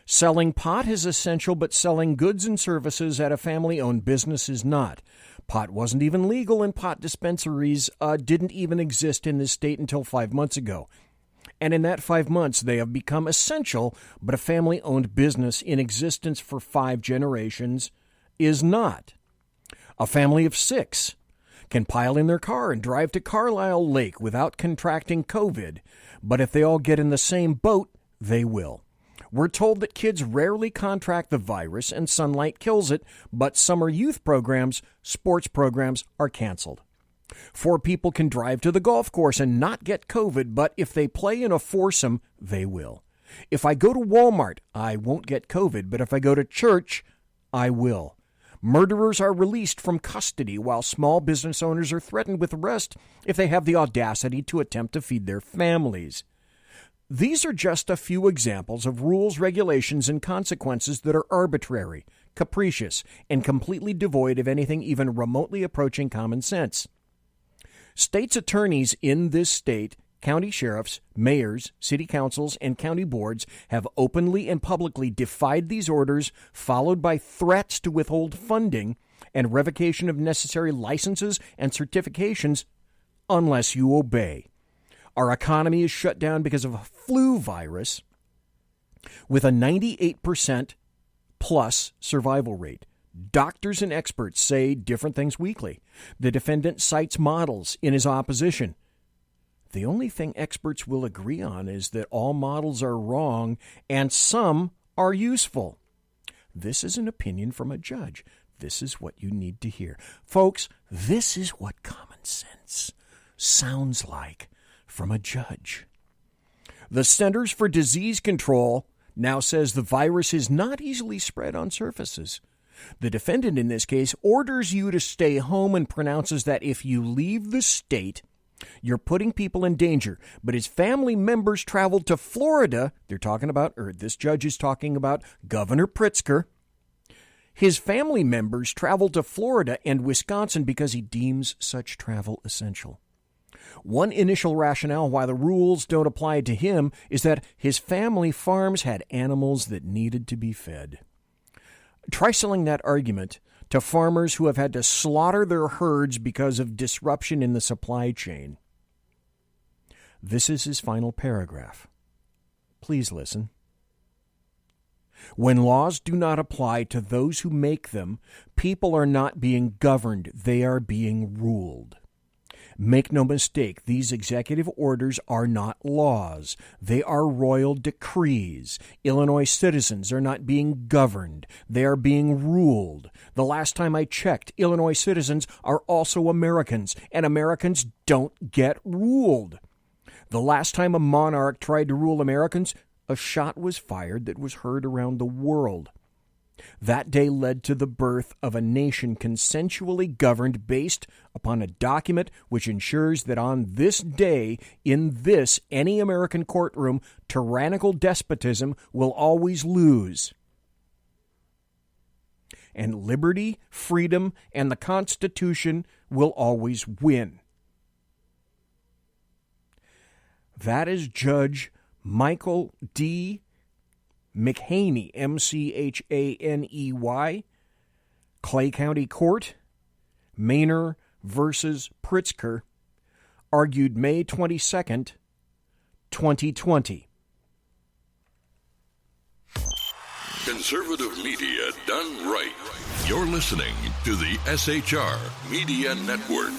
Selling pot is essential, but selling goods and services at a family-owned business is not. Pot wasn't even legal, and pot dispensaries didn't even exist in this state until 5 months ago. And in that 5 months, they have become essential, but a family-owned business in existence for 5 generations is not. A family of 6 can pile in their car and drive to Carlisle Lake without contracting COVID, but if they all get in the same boat, they will. We're told that kids rarely contract the virus and sunlight kills it, but summer youth programs, sports programs are canceled. 4 people can drive to the golf course and not get COVID, but if they play in a foursome, they will. If I go to Walmart, I won't get COVID, but if I go to church, I will. Murderers are released from custody while small business owners are threatened with arrest if they have the audacity to attempt to feed their families. These are just a few examples of rules, regulations, and consequences that are arbitrary, capricious, and completely devoid of anything even remotely approaching common sense. States' attorneys in this state, county sheriffs, mayors, city councils, and county boards have openly and publicly defied these orders, followed by threats to withhold funding and revocation of necessary licenses and certifications unless you obey. Our economy is shut down because of a flu virus with a 98% plus survival rate. Doctors and experts say different things weekly. The defendant cites models in his opposition. The only thing experts will agree on is that all models are wrong and some are useful. This is an opinion from a judge. This is what you need to hear. Folks, this is what common sense sounds like from a judge. The Centers for Disease Control now says the virus is not easily spread on surfaces. The defendant in this case orders you to stay home and pronounces that if you leave the state, you're putting people in danger. But his family members traveled to Florida. They're talking about, or this judge is talking about Governor Pritzker. His family members travel to Florida and Wisconsin because he deems such travel essential. One initial rationale why the rules don't apply to him is that his family farms had animals that needed to be fed. Try selling that argument to farmers who have had to slaughter their herds because of disruption in the supply chain. This is his final paragraph. Please listen. When laws do not apply to those who make them, people are not being governed, they are being ruled. Make no mistake, these executive orders are not laws. They are royal decrees. Illinois citizens are not being governed. They are being ruled. The last time I checked, Illinois citizens are also Americans, and Americans don't get ruled. The last time a monarch tried to rule Americans, a shot was fired that was heard around the world. That day led to the birth of a nation consensually governed based upon a document which ensures that on this day, in this, any American courtroom, tyrannical despotism will always lose. And liberty, freedom, and the Constitution will always win. That is Judge Michael D. McHaney, M-C-H-A-N-E-Y, Clay County Court, Maynor versus Pritzker, argued May 22nd, 2020. Conservative media done right. You're listening to the SHR Media Network.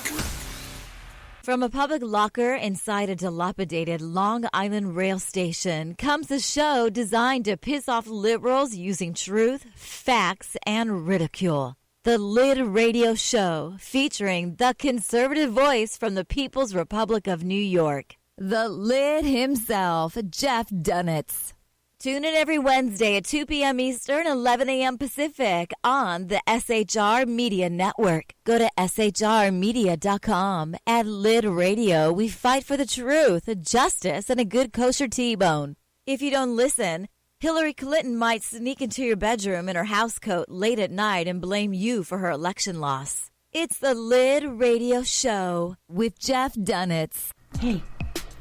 From a public locker inside a dilapidated Long Island rail station comes a show designed to piss off liberals using truth, facts, and ridicule. The Lid Radio Show, featuring the conservative voice from the People's Republic of New York, the Lid himself, Jeff Dunetz. Tune in every Wednesday at 2 p.m. Eastern, 11 a.m. Pacific on the SHR Media Network. Go to shrmedia.com. At Lid Radio, we fight for the truth, justice, and a good kosher T-bone. If you don't listen, Hillary Clinton might sneak into your bedroom in her housecoat late at night and blame you for her election loss. It's the Lid Radio Show with Jeff Dunetz. Hey,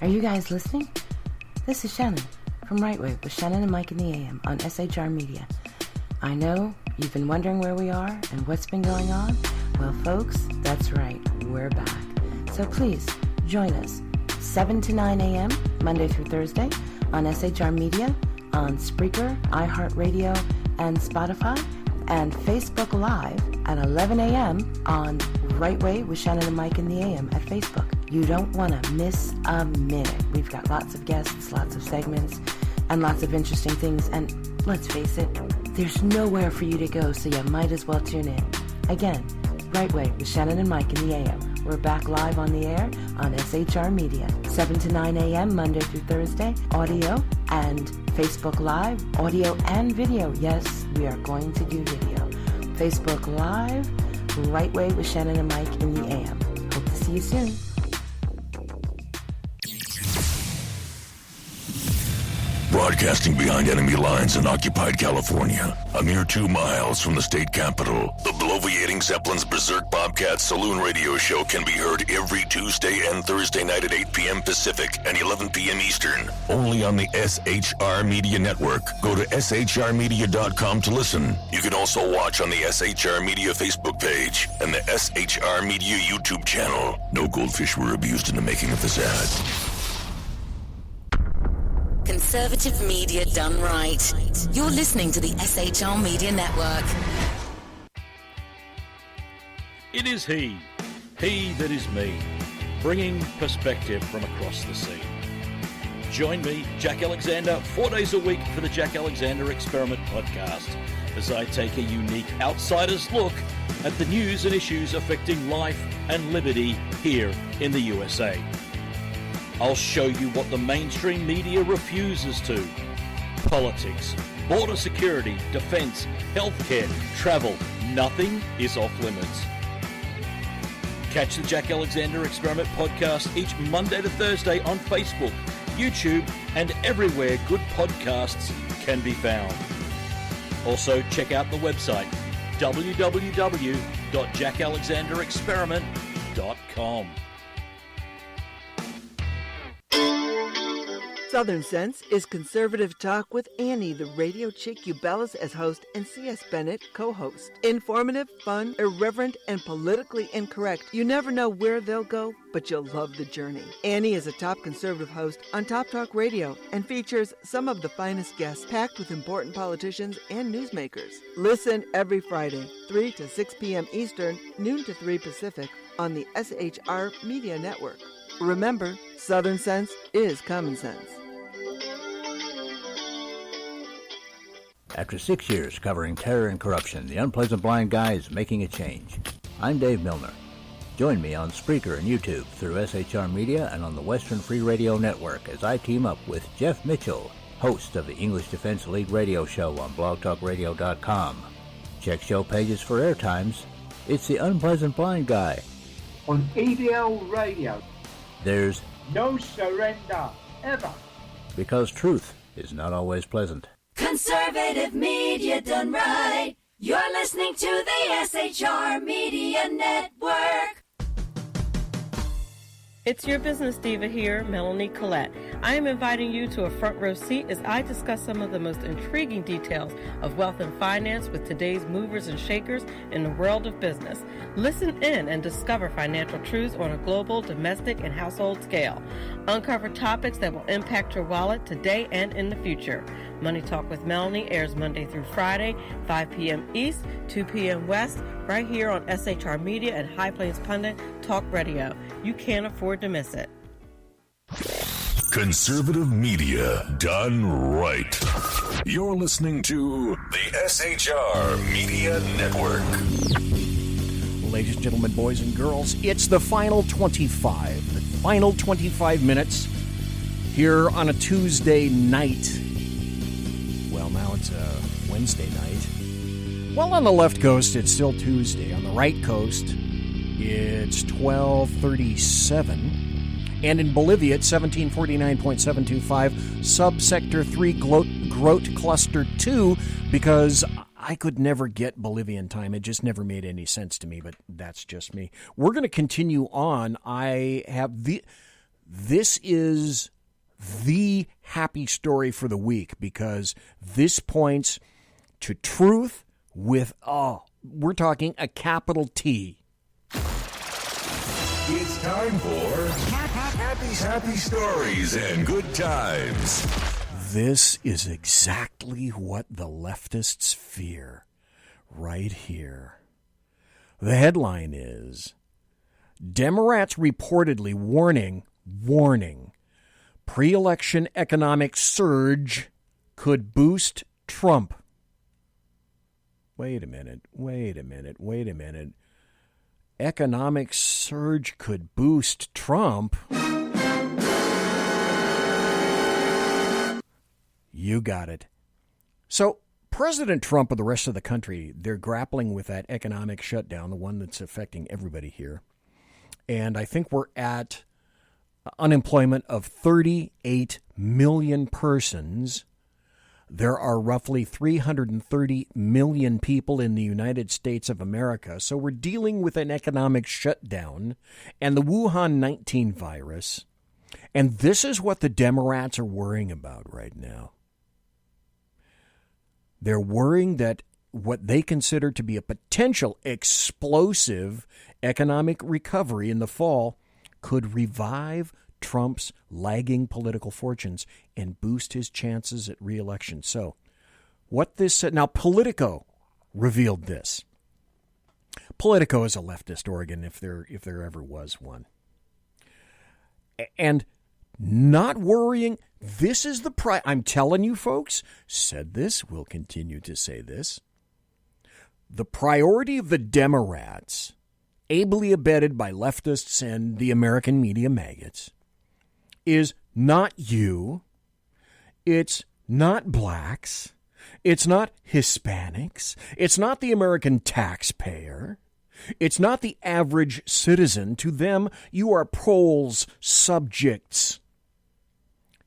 are you guys listening? This is Shannon from Right Way with Shannon and Mike in the AM on SHR Media. I know you've been wondering where we are and what's been going on. Well, folks, that's right. We're back. So please join us 7 to 9 a.m. Monday through Thursday on SHR Media, on Spreaker, iHeartRadio, and Spotify, and Facebook Live at 11 a.m. on Right Way with Shannon and Mike in the AM at Facebook. You don't want to miss a minute. We've got lots of guests, lots of segments, and lots of interesting things. And let's face it, there's nowhere for you to go, so you might as well tune in. Again, Right Way with Shannon and Mike in the AM. We're back live on the air on SHR Media, 7 to 9 a.m. Monday through Thursday, audio and Facebook Live, audio and video. Yes, we are going to do video. Facebook Live, Right Way with Shannon and Mike in the AM. Hope to see you soon. Broadcasting behind enemy lines in occupied California, a mere 2 miles from the state capital, the bloviating Zeppelin's Berserk Bobcat Saloon radio show can be heard every Tuesday and Thursday night at 8 p.m. Pacific and 11 p.m. Eastern. Only on the SHR Media Network. Go to shrmedia.com to listen. You can also watch on the SHR Media Facebook page and the SHR Media YouTube channel. No goldfish were abused in the making of this ad. Conservative media done right. You're listening to the SHR Media Network. It is he that is me, bringing perspective from across the sea. Join me, Jack Alexander, 4 days a week for the Jack Alexander Experiment podcast, as I take a unique outsider's look at the news and issues affecting life and liberty here in the USA. I'll show you what the mainstream media refuses to. Politics, border security, defense, healthcare, travel. Nothing is off limits. Catch the Jack Alexander Experiment podcast each Monday to Thursday on Facebook, YouTube, and everywhere good podcasts can be found. Also, check out the website, www.jackalexanderexperiment.com. Southern Sense is conservative talk with Annie, the radio chick you bellows as host, and C.S. Bennett, co-host. Informative, fun, irreverent, and politically incorrect. You never know where they'll go, but you'll love the journey. Annie is a top conservative host on Top Talk Radio and features some of the finest guests packed with important politicians and newsmakers. Listen every Friday, 3 to 6 p.m. Eastern, noon to 3 Pacific, on the SHR Media Network. Remember, Southern Sense is common sense. After 6 years covering terror and corruption, the Unpleasant Blind Guy is making a change. I'm Dave Milner. Join me on Spreaker and YouTube through SHR Media and on the Western Free Radio Network as I team up with Jeff Mitchell, host of the English Defense League radio show on blogtalkradio.com. Check show pages for airtimes. It's the Unpleasant Blind Guy. On EDL Radio. There's no surrender, ever. Because truth is not always pleasant. Conservative media done right. You're listening to the SHR Media Network. It's your business diva here, Melanie Collette. I am inviting you to a front row seat as I discuss some of the most intriguing details of wealth and finance with today's movers and shakers in the world of business. Listen in and discover financial truths on a global, domestic, and household scale. Uncover topics that will impact your wallet today and in the future. Money Talk with Melanie airs Monday through Friday, 5 p.m. East, 2 p.m. West, right here on SHR Media and High Plains Pundit Talk Radio. You can't afford to miss it. Conservative media done right. You're listening to the SHR Media Network. Ladies and gentlemen, boys and girls, it's the final 25. The final 25 minutes here on a Tuesday night. Well, now it's a Wednesday night. Well, on the left coast, it's still Tuesday. On the right coast, it's 12:37. And in Bolivia, it's 1749.725, subsector 3, Grote Cluster 2, because I could never get Bolivian time. It just never made any sense to me, but that's just me. We're going to continue on. I have this is the happy story for the week, because this points to truth with, we're talking a capital T. It's time for happy stories and good times. This is exactly what the leftists fear right here. The headline is, Democrats reportedly warning, pre-election economic surge could boost Trump. Wait a minute. Economic surge could boost Trump? You got it. So President Trump and the rest of the country, they're grappling with that economic shutdown, the one that's affecting everybody here. And I think we're at unemployment of 38 million persons. There are roughly 330 million people in the United States of America. So we're dealing with an economic shutdown and the Wuhan 19 virus. And this is what the Democrats are worrying about right now. They're worrying that what they consider to be a potential explosive economic recovery in the fall could revive Trump's lagging political fortunes and boost his chances at re-election. So what this said, now Politico revealed this. Politico is a leftist organ if there ever was one. And not worrying, this is the I'm telling you folks, said this, will continue to say this. The priority of the Democrats, ably abetted by leftists and the American media maggots, is not you, it's not blacks, it's not Hispanics, it's not the American taxpayer, it's not the average citizen. To them, you are proles, subjects.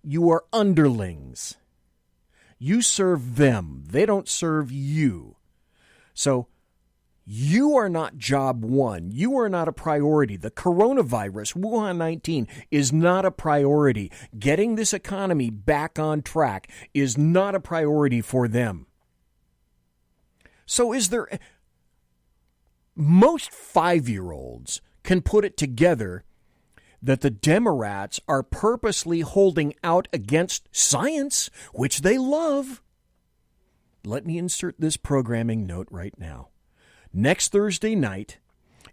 You are underlings. You serve them. They don't serve you. So You are not job one. You are not a priority. The coronavirus, Wuhan 19, is not a priority. Getting this economy back on track is not a priority for them. So is there... Most 5-year-olds can put it together that the Democrats are purposely holding out against science, which they love. Let me insert this programming note right now. Next Thursday night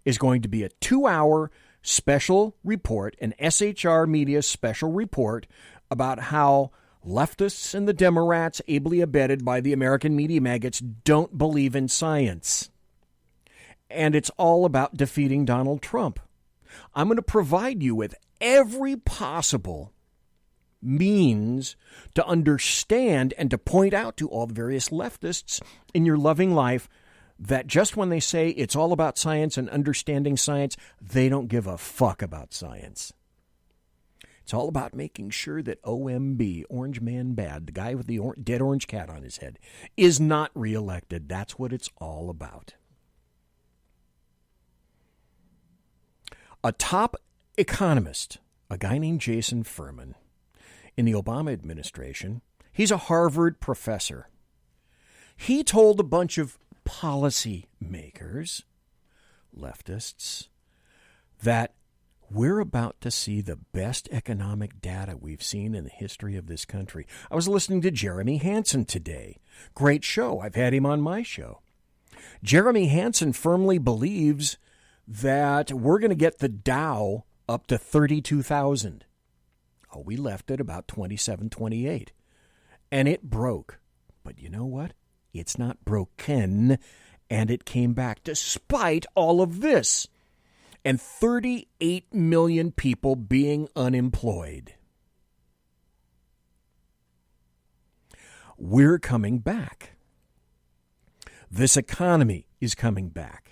is going to be a 2-hour special report, an SHR Media special report about how leftists and the Democrats, ably abetted by the American media maggots, don't believe in science. And it's all about defeating Donald Trump. I'm going to provide you with every possible means to understand and to point out to all the various leftists in your loving life that just when they say it's all about science and understanding science, they don't give a fuck about science. It's all about making sure that OMB, Orange Man Bad, the guy with the dead orange cat on his head, is not reelected. That's what it's all about. A top economist, a guy named Jason Furman, in the Obama administration, he's a Harvard professor. He told a bunch of policy makers, leftists, that we're about to see the best economic data we've seen in the history of this country. I was listening to Jeremy Hansen today. Great show. I've had him on my show. Jeremy Hansen firmly believes that we're going to get the Dow up to 32,000. Oh, we left it about 27, 28. And it broke. But you know what? It's not broken. And it came back despite all of this. And 38 million people being unemployed. We're coming back. This economy is coming back.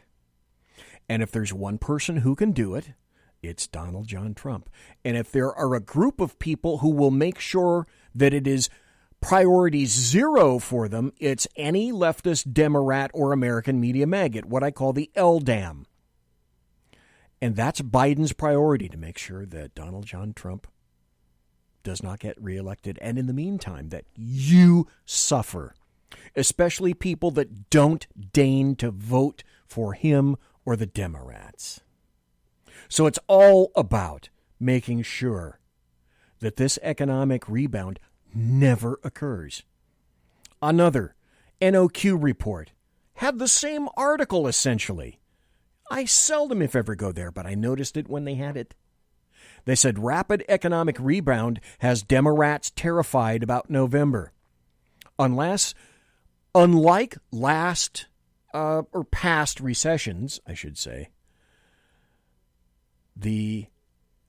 And if there's one person who can do it, it's Donald John Trump. And if there are a group of people who will make sure that it is priority zero for them, it's any leftist, Democrat, or American media maggot, what I call the LDAM. And that's Biden's priority, to make sure that Donald John Trump does not get reelected. And in the meantime, that you suffer, especially people that don't deign to vote for him or the Democrats. So it's all about making sure that this economic rebound never occurs. Another NOQ report had the same article, essentially. I seldom, if ever, go there, but I noticed it when they had it. They said rapid economic rebound has Democrats terrified about November. Unlike last or past recessions, I should say, the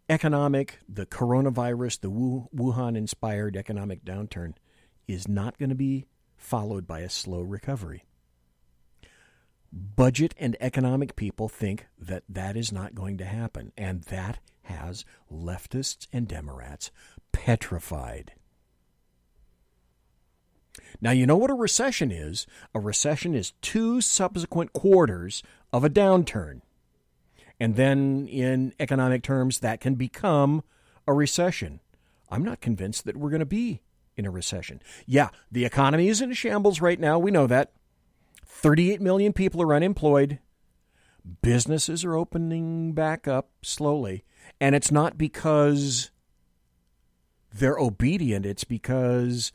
coronavirus, the Wuhan-inspired economic downturn is not going to be followed by a slow recovery. Budget and economic people think that that is not going to happen, and that has leftists and Democrats petrified. Now, you know what a recession is? A recession is 2 subsequent quarters of a downturn. And then in economic terms, that can become a recession. I'm not convinced that we're going to be in a recession. Yeah, the economy is in a shambles right now. We know that. 38 million people are unemployed. Businesses are opening back up slowly. And it's not because they're obedient. It's because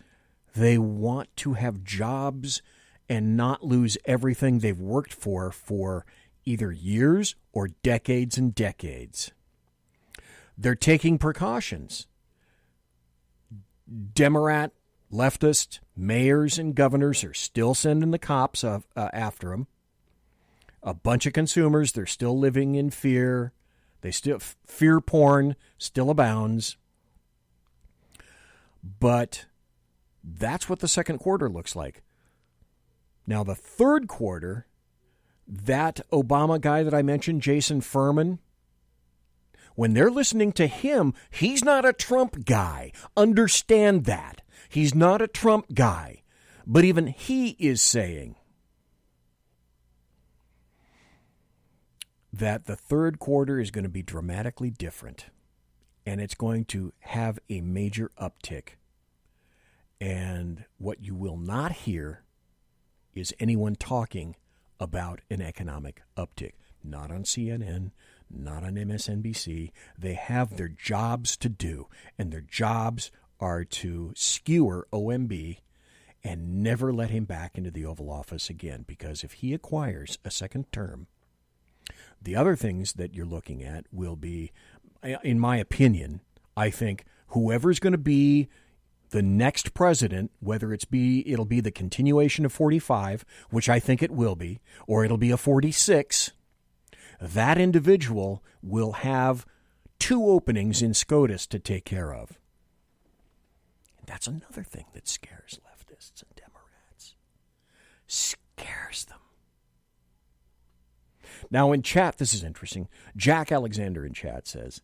they want to have jobs and not lose everything they've worked for either years or decades and decades. They're taking precautions. Democrat, leftist, mayors and governors are still sending the cops after them. A bunch of consumers, they're still living in fear. Fear porn still abounds. But that's what the second quarter looks like. Now, the third quarter, that Obama guy that I mentioned, Jason Furman, when they're listening to him, he's not a Trump guy. Understand that. He's not a Trump guy. But even he is saying that the third quarter is going to be dramatically different, and it's going to have a major uptick. And what you will not hear is anyone talking about an economic uptick. Not on CNN, not on MSNBC. They have their jobs to do, and their jobs are to skewer OMB and never let him back into the Oval Office again, because if he acquires a second term, the other things that you're looking at will be, in my opinion, I think whoever's going to be the next president, whether it'll be the continuation of 45, which I think it will be, or it'll be a 46, that individual will have 2 openings in SCOTUS to take care of. And that's another thing that scares leftists and Democrats. Scares them. Now in chat, this is interesting. Jack Alexander in chat says,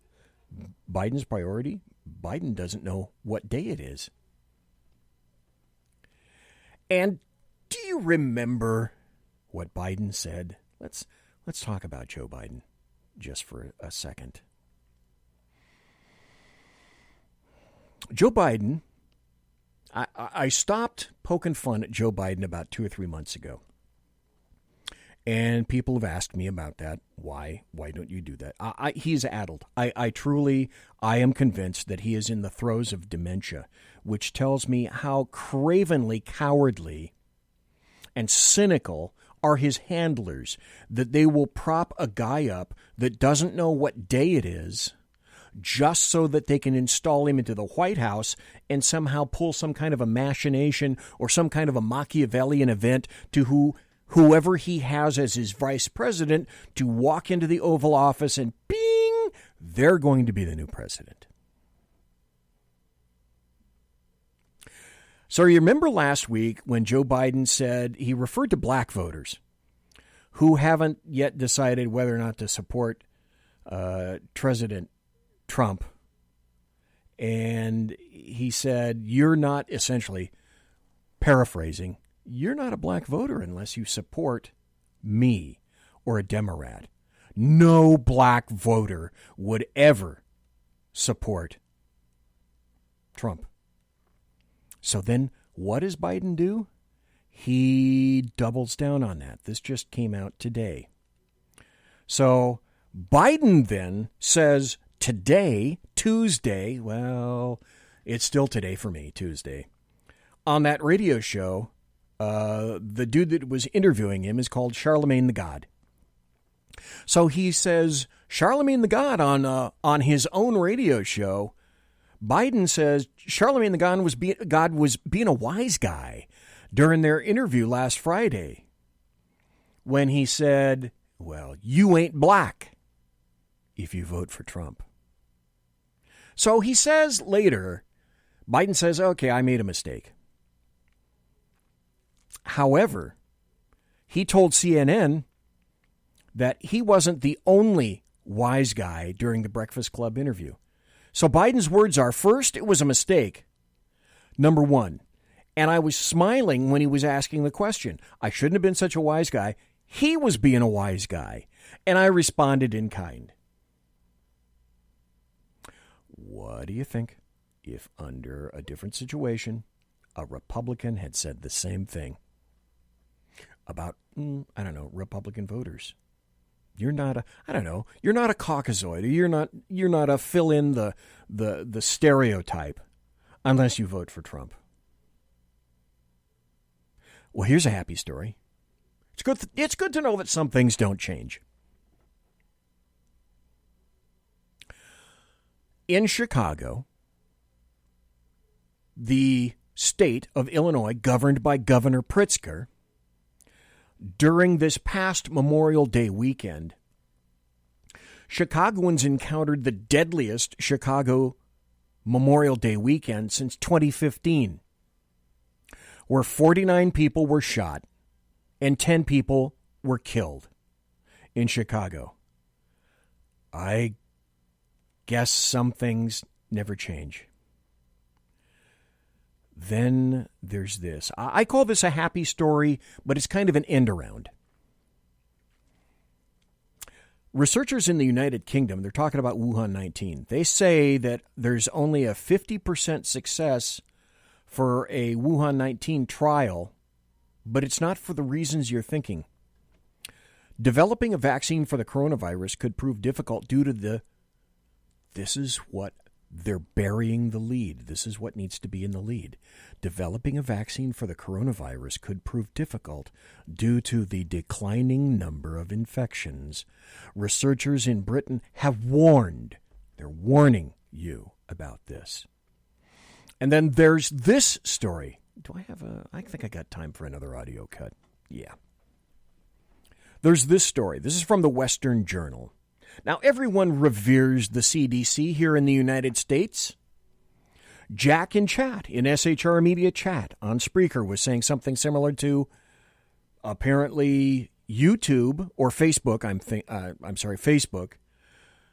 Biden's priority? Biden doesn't know what day it is. And do you remember what Biden said? Let's talk about Joe Biden just for a second. Joe Biden, I stopped poking fun at Joe Biden about 2 or 3 months ago. And people have asked me about that. Why don't you do that? He's addled. I am convinced that he is in the throes of dementia, which tells me how cravenly cowardly and cynical are his handlers, that they will prop a guy up that doesn't know what day it is just so that they can install him into the White House and somehow pull some kind of a machination or some kind of a Machiavellian event to whoever he has as his vice president to walk into the Oval Office and bing, they're going to be the new president. So you remember last week when Joe Biden said he referred to black voters who haven't yet decided whether or not to support President Trump. And he said, you're not, essentially paraphrasing, you're not a black voter unless you support me or a Democrat. No black voter would ever support Trump. So then what does Biden do? He doubles down on that. This just came out today. So Biden then says today, Tuesday, well, it's still today for me, Tuesday, on that radio show, the dude that was interviewing him is called Charlemagne the God. So he says Charlemagne the God on his own radio show. Biden says Charlemagne the God was being a wise guy during their interview last Friday when he said, well, you ain't black if you vote for Trump. So he says later, Biden says, okay, I made a mistake. However, he told CNN that he wasn't the only wise guy during the Breakfast Club interview. So Biden's words are, first, it was a mistake. Number one, and I was smiling when he was asking the question. I shouldn't have been such a wise guy. He was being a wise guy, and I responded in kind. What do you think if under a different situation, a Republican had said the same thing about, Republican voters? You're not you're not a Caucasoid. You're not a fill in the stereotype unless you vote for Trump. Well, here's a happy story. It's good to know that some things don't change. In Chicago, the state of Illinois, governed by Governor Pritzker, during this past Memorial Day weekend, Chicagoans encountered the deadliest Chicago Memorial Day weekend since 2015, where 49 people were shot and 10 people were killed in Chicago. I guess some things never change. Then there's this. I call this a happy story, but it's kind of an end around. Researchers in the United Kingdom, they're talking about Wuhan 19. They say that there's only a 50% success for a Wuhan 19 trial, but it's not for the reasons you're thinking. Developing a vaccine for the coronavirus could prove difficult due to this is what they're burying the lead. This is what needs to be in the lead. Developing a vaccine for the coronavirus could prove difficult due to the declining number of infections. Researchers in Britain have warned. They're warning you about this. And then there's this story. I think I got time for another audio cut. Yeah. There's this story. This is from the Western Journal. Now, everyone reveres the CDC here in the United States. Jack in chat, in SHR Media chat on Spreaker, was saying something similar to apparently YouTube or Facebook, Facebook,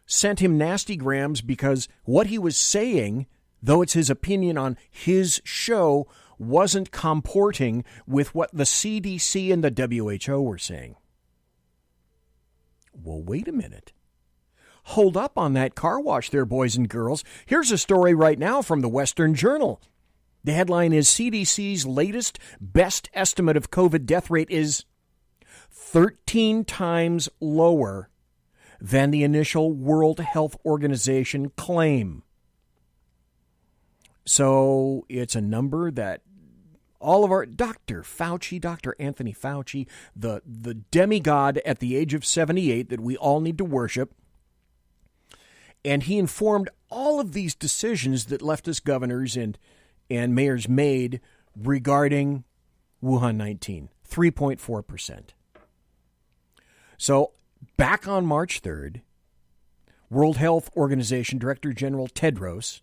sent him nasty grams because what he was saying, though it's his opinion on his show, wasn't comporting with what the CDC and the WHO were saying. Well, wait a minute. Hold up on that car wash there, boys and girls. Here's a story right now from the Western Journal. The headline is CDC's latest best estimate of COVID death rate is 13 times lower than the initial World Health Organization claim. So it's a number that all of our Dr. Anthony Fauci, the demigod at the age of 78 that we all need to worship, and he informed all of these decisions that leftist governors and mayors made regarding Wuhan 19, 3.4%. So back on March 3rd, World Health Organization Director General Tedros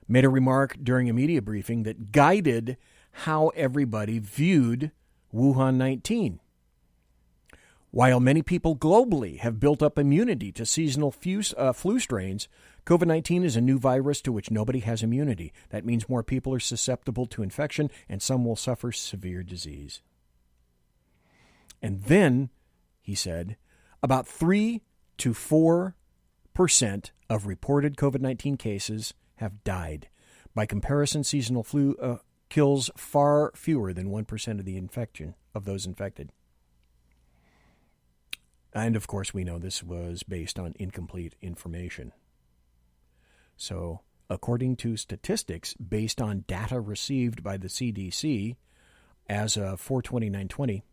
made a remark during a media briefing that guided how everybody viewed Wuhan 19. While many people globally have built up immunity to seasonal flu strains, COVID-19 is a new virus to which nobody has immunity. That means more people are susceptible to infection, and some will suffer severe disease. And then, he said, about 3 to 4% of reported COVID-19 cases have died. By comparison, seasonal flu kills far fewer than 1% of the infection of those infected. And, of course, we know this was based on incomplete information. So, according to statistics based on data received by the CDC as of 4/29/20,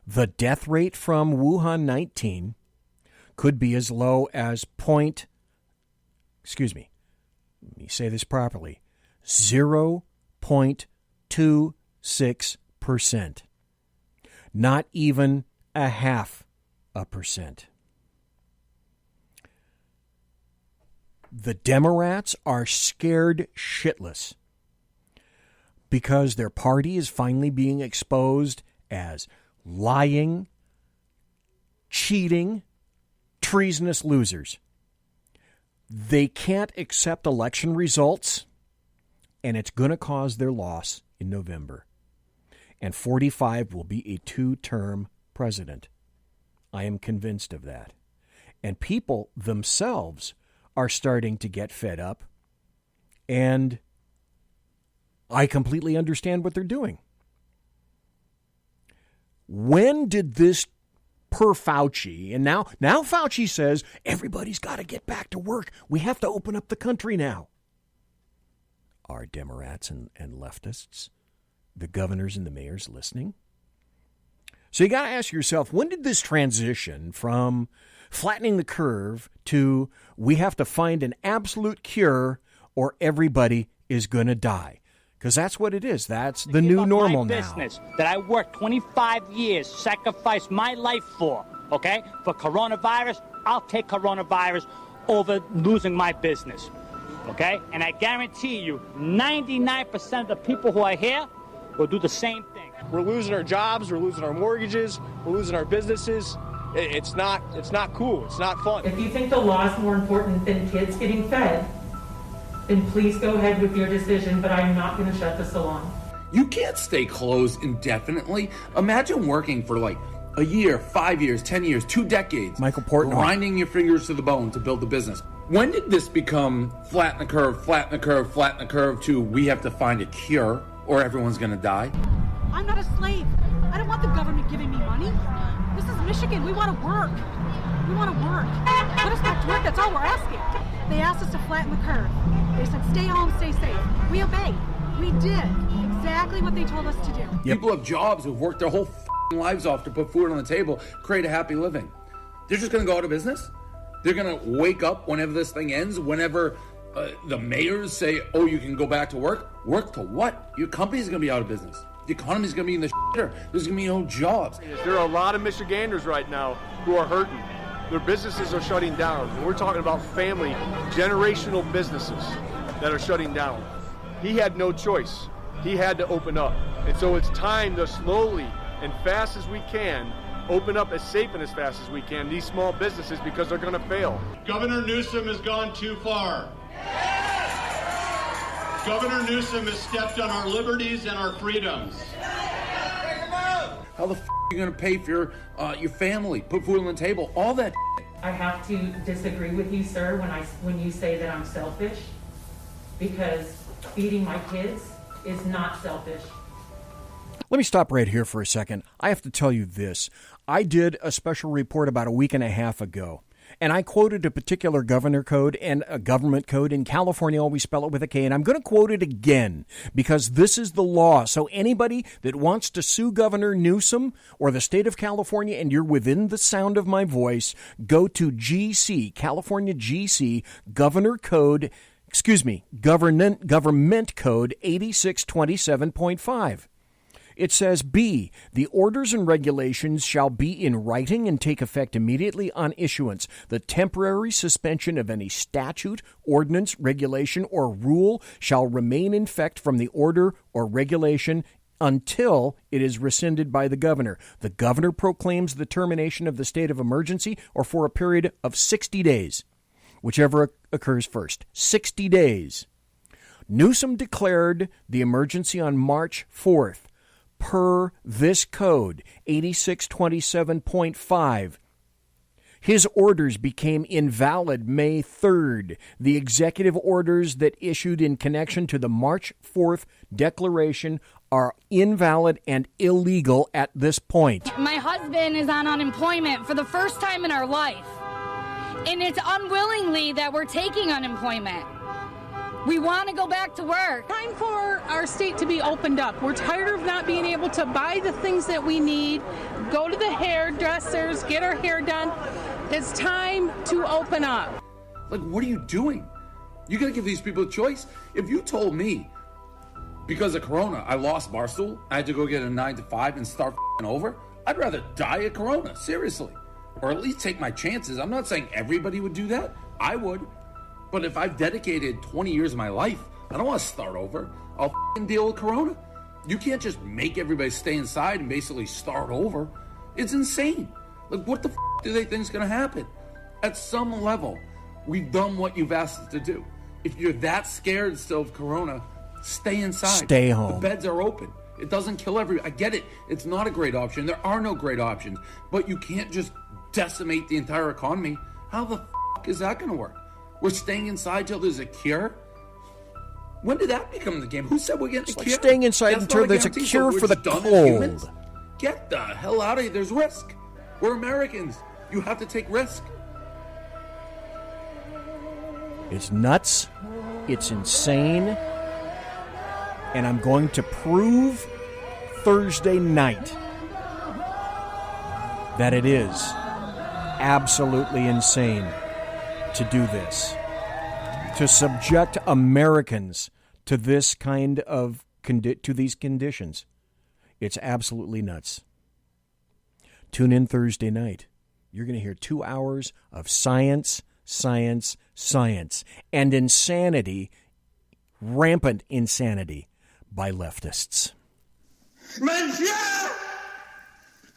the death rate from Wuhan 19 could be as low as let me say this properly, 0.26%. Not even a half a percent. The Democrats are scared shitless because their party is finally being exposed as lying, cheating, treasonous losers. They can't accept election results, and it's going to cause their loss in November. And 45 will be a 2-term president. I am convinced of that. And people themselves are starting to get fed up, and I completely understand what they're doing. When did this, per Fauci, and now Fauci says everybody's got to get back to work. We have to open up the country now. Are Democrats and leftists, the governors and the mayors, listening? So you got to ask yourself, when did this transition from flattening the curve to we have to find an absolute cure or everybody is going to die? Because that's what it is. That's the new normal now. Business that I worked 25 years, sacrificed my life for, okay? For coronavirus, I'll take coronavirus over losing my business, okay? And I guarantee you, 99% of the people who are here will do the same thing. We're losing our jobs, we're losing our mortgages, we're losing our businesses. It's not cool. It's not fun. If you think the law is more important than kids getting fed, then please go ahead with your decision, but I'm not going to shut the salon. You can't stay closed indefinitely. Imagine working for like a year, 5 years, 10 years, 2 decades. Michael Portnoy. Grinding your fingers to the bone to build the business. When did this become flatten the curve, flatten the curve, flatten the curve to we have to find a cure or everyone's going to die? I'm not a slave. I don't want the government giving me money. This is Michigan. We want to work. We want to work. Put us back to work. That's all we're asking. They asked us to flatten the curve. They said, stay home, stay safe. We obeyed. We did exactly what they told us to do. People have jobs who've worked their whole lives off to put food on the table, create a happy living. They're just going to go out of business? They're going to wake up whenever this thing ends, whenever the mayors say, oh, you can go back to work? Work to what? Your company's going to be out of business. The economy's going to be in the shitter. There's going to be no jobs. There are a lot of Michiganders right now who are hurting. Their businesses are shutting down. And we're talking about family, generational businesses that are shutting down. He had no choice. He had to open up. And so it's time to slowly and fast as we can open up as safe and as fast as we can these small businesses because they're going to fail. Governor Newsom has gone too far. Governor Newsom has stepped on our liberties and our freedoms. How the are you going to pay for your family, put food on the table, all that? I have to disagree with you, sir, when you say that I'm selfish, because feeding my kids is not selfish. Let me stop right here for a second. I have to tell you this. I did a special report about a week and a half ago, and I quoted a particular governor code and a government code. In California, always spell it with a K, and I'm going to quote it again because this is the law. So anybody that wants to sue Governor Newsom or the state of California and you're within the sound of my voice, go to GC, California GC, government code 8627.5. It says, B, the orders and regulations shall be in writing and take effect immediately on issuance. The temporary suspension of any statute, ordinance, regulation, or rule shall remain in effect from the order or regulation until it is rescinded by the governor. The governor proclaims the termination of the state of emergency or for a period of 60 days, whichever occurs first. 60 days. Newsom declared the emergency on March 4th. Per this code, 8627.5, his orders became invalid May 3rd. The executive orders that issued in connection to the March 4th declaration are invalid and illegal at this point. My husband is on unemployment for the first time in our life, and it's unwillingly that we're taking unemployment. We want to go back to work. Time for our state to be opened up. We're tired of not being able to buy the things that we need, go to the hairdressers, get our hair done. It's time to open up. Like, what are you doing? You got to give these people a choice. If you told me, because of Corona, I lost Barstool, I had to go get a 9 to 5 and start over, I'd rather die of Corona, seriously. Or at least take my chances. I'm not saying everybody would do that. I would. But if I've dedicated 20 years of my life, I don't want to start over. I'll deal with Corona. You can't just make everybody stay inside and basically start over. It's insane. Like, what the do they think is going to happen? At some level, we've done what you've asked us to do. If you're that scared still of Corona, stay inside. Stay home. The beds are open. It doesn't kill everybody. I get it. It's not a great option. There are no great options. But you can't just decimate the entire economy. How the is that going to work? We're staying inside till there's a cure? When did that become the game? Who said we're getting a cure? Staying inside until there's a cure for the cold. Get the hell out of here. There's risk. We're Americans. You have to take risk. It's nuts. It's insane. And I'm going to prove Thursday night that it is absolutely insane to do this, to subject Americans to this kind of to these conditions. It's absolutely nuts. Tune in Thursday night. You're going to hear 2 hours of science, science, science, and insanity, rampant insanity by leftists. Monsieur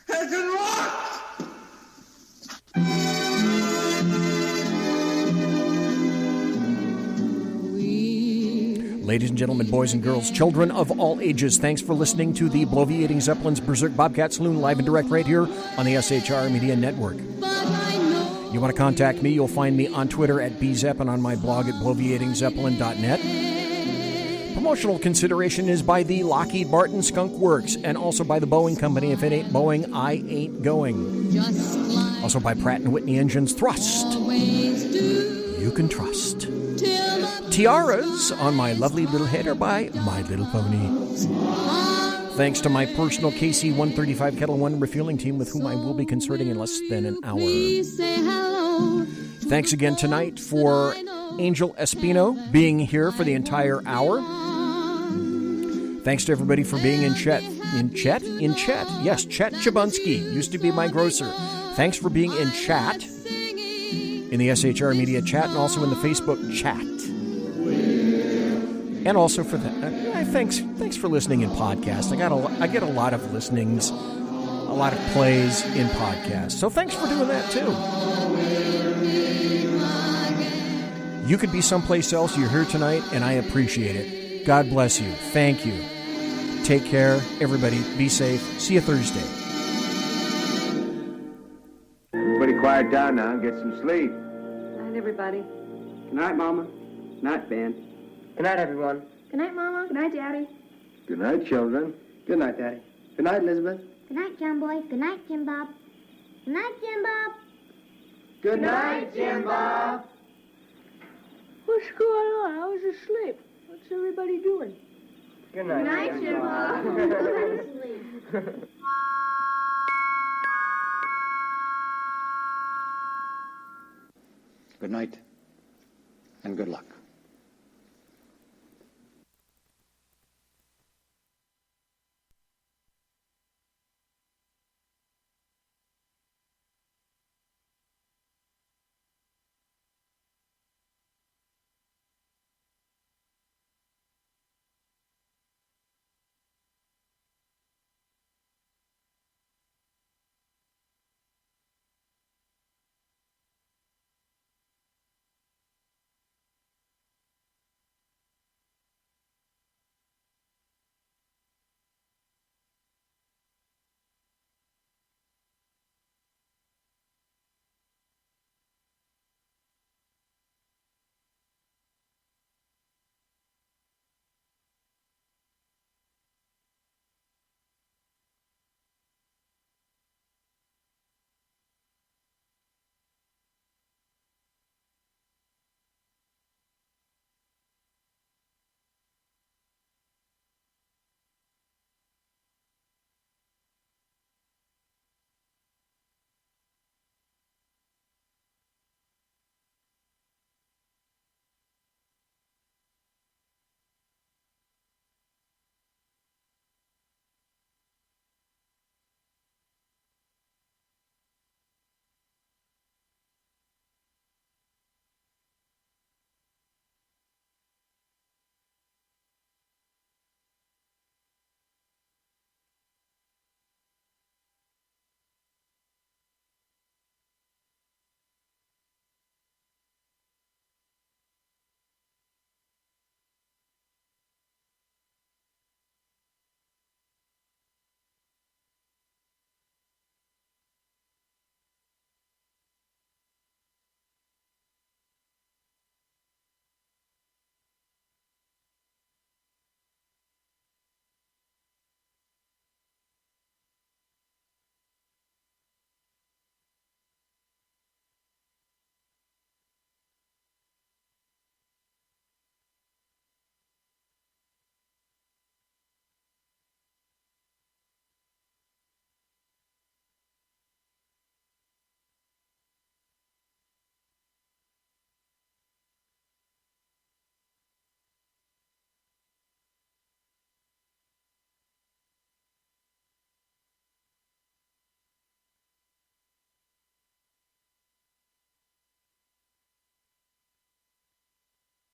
has been locked! Ladies and gentlemen, boys and girls, children of all ages, thanks for listening to the Bloviating Zeppelin's Berserk Bobcat Saloon live and direct right here on the SHR Media Network. You want to contact me, you'll find me on Twitter at bzepp and on my blog at bloviatingzeppelin.net. Promotional consideration is by the Lockheed Martin Skunk Works and also by the Boeing Company. If it ain't Boeing, I ain't going. Also by Pratt & Whitney Engines Thrust. You can trust. Tiaras on my lovely little head are by My Little Pony. Thanks to my personal KC-135 Kettle One refueling team with whom I will be concerting in less than an hour. Thanks again tonight for Angel Espino being here for the entire hour. Thanks to everybody for being in chat. In chat? Yes, Chet Chabunski used to be my grocer. Thanks for being in chat, in the SHR Media chat, and also in the Facebook chat. And also for that, thanks for listening in podcast. I get a lot of listenings, a lot of plays in podcasts. So thanks for doing that too. You could be someplace else. You're here tonight, and I appreciate it. God bless you. Thank you. Take care, everybody. Be safe. See you Thursday. Everybody quiet down now and get some sleep. Good night, everybody. Good night, Mama. Good night, Ben. Good night, everyone. Good night, Mama. Good night, Daddy. Good night, children. Good night, Daddy. Good night, Elizabeth. Good night, John Boy. Good night, Jim Bob. Good night, Jim Bob. Good night, Jim Bob. What's going on? I was asleep. What's everybody doing? Good night, Good night, Jim Bob. Good night, and good luck.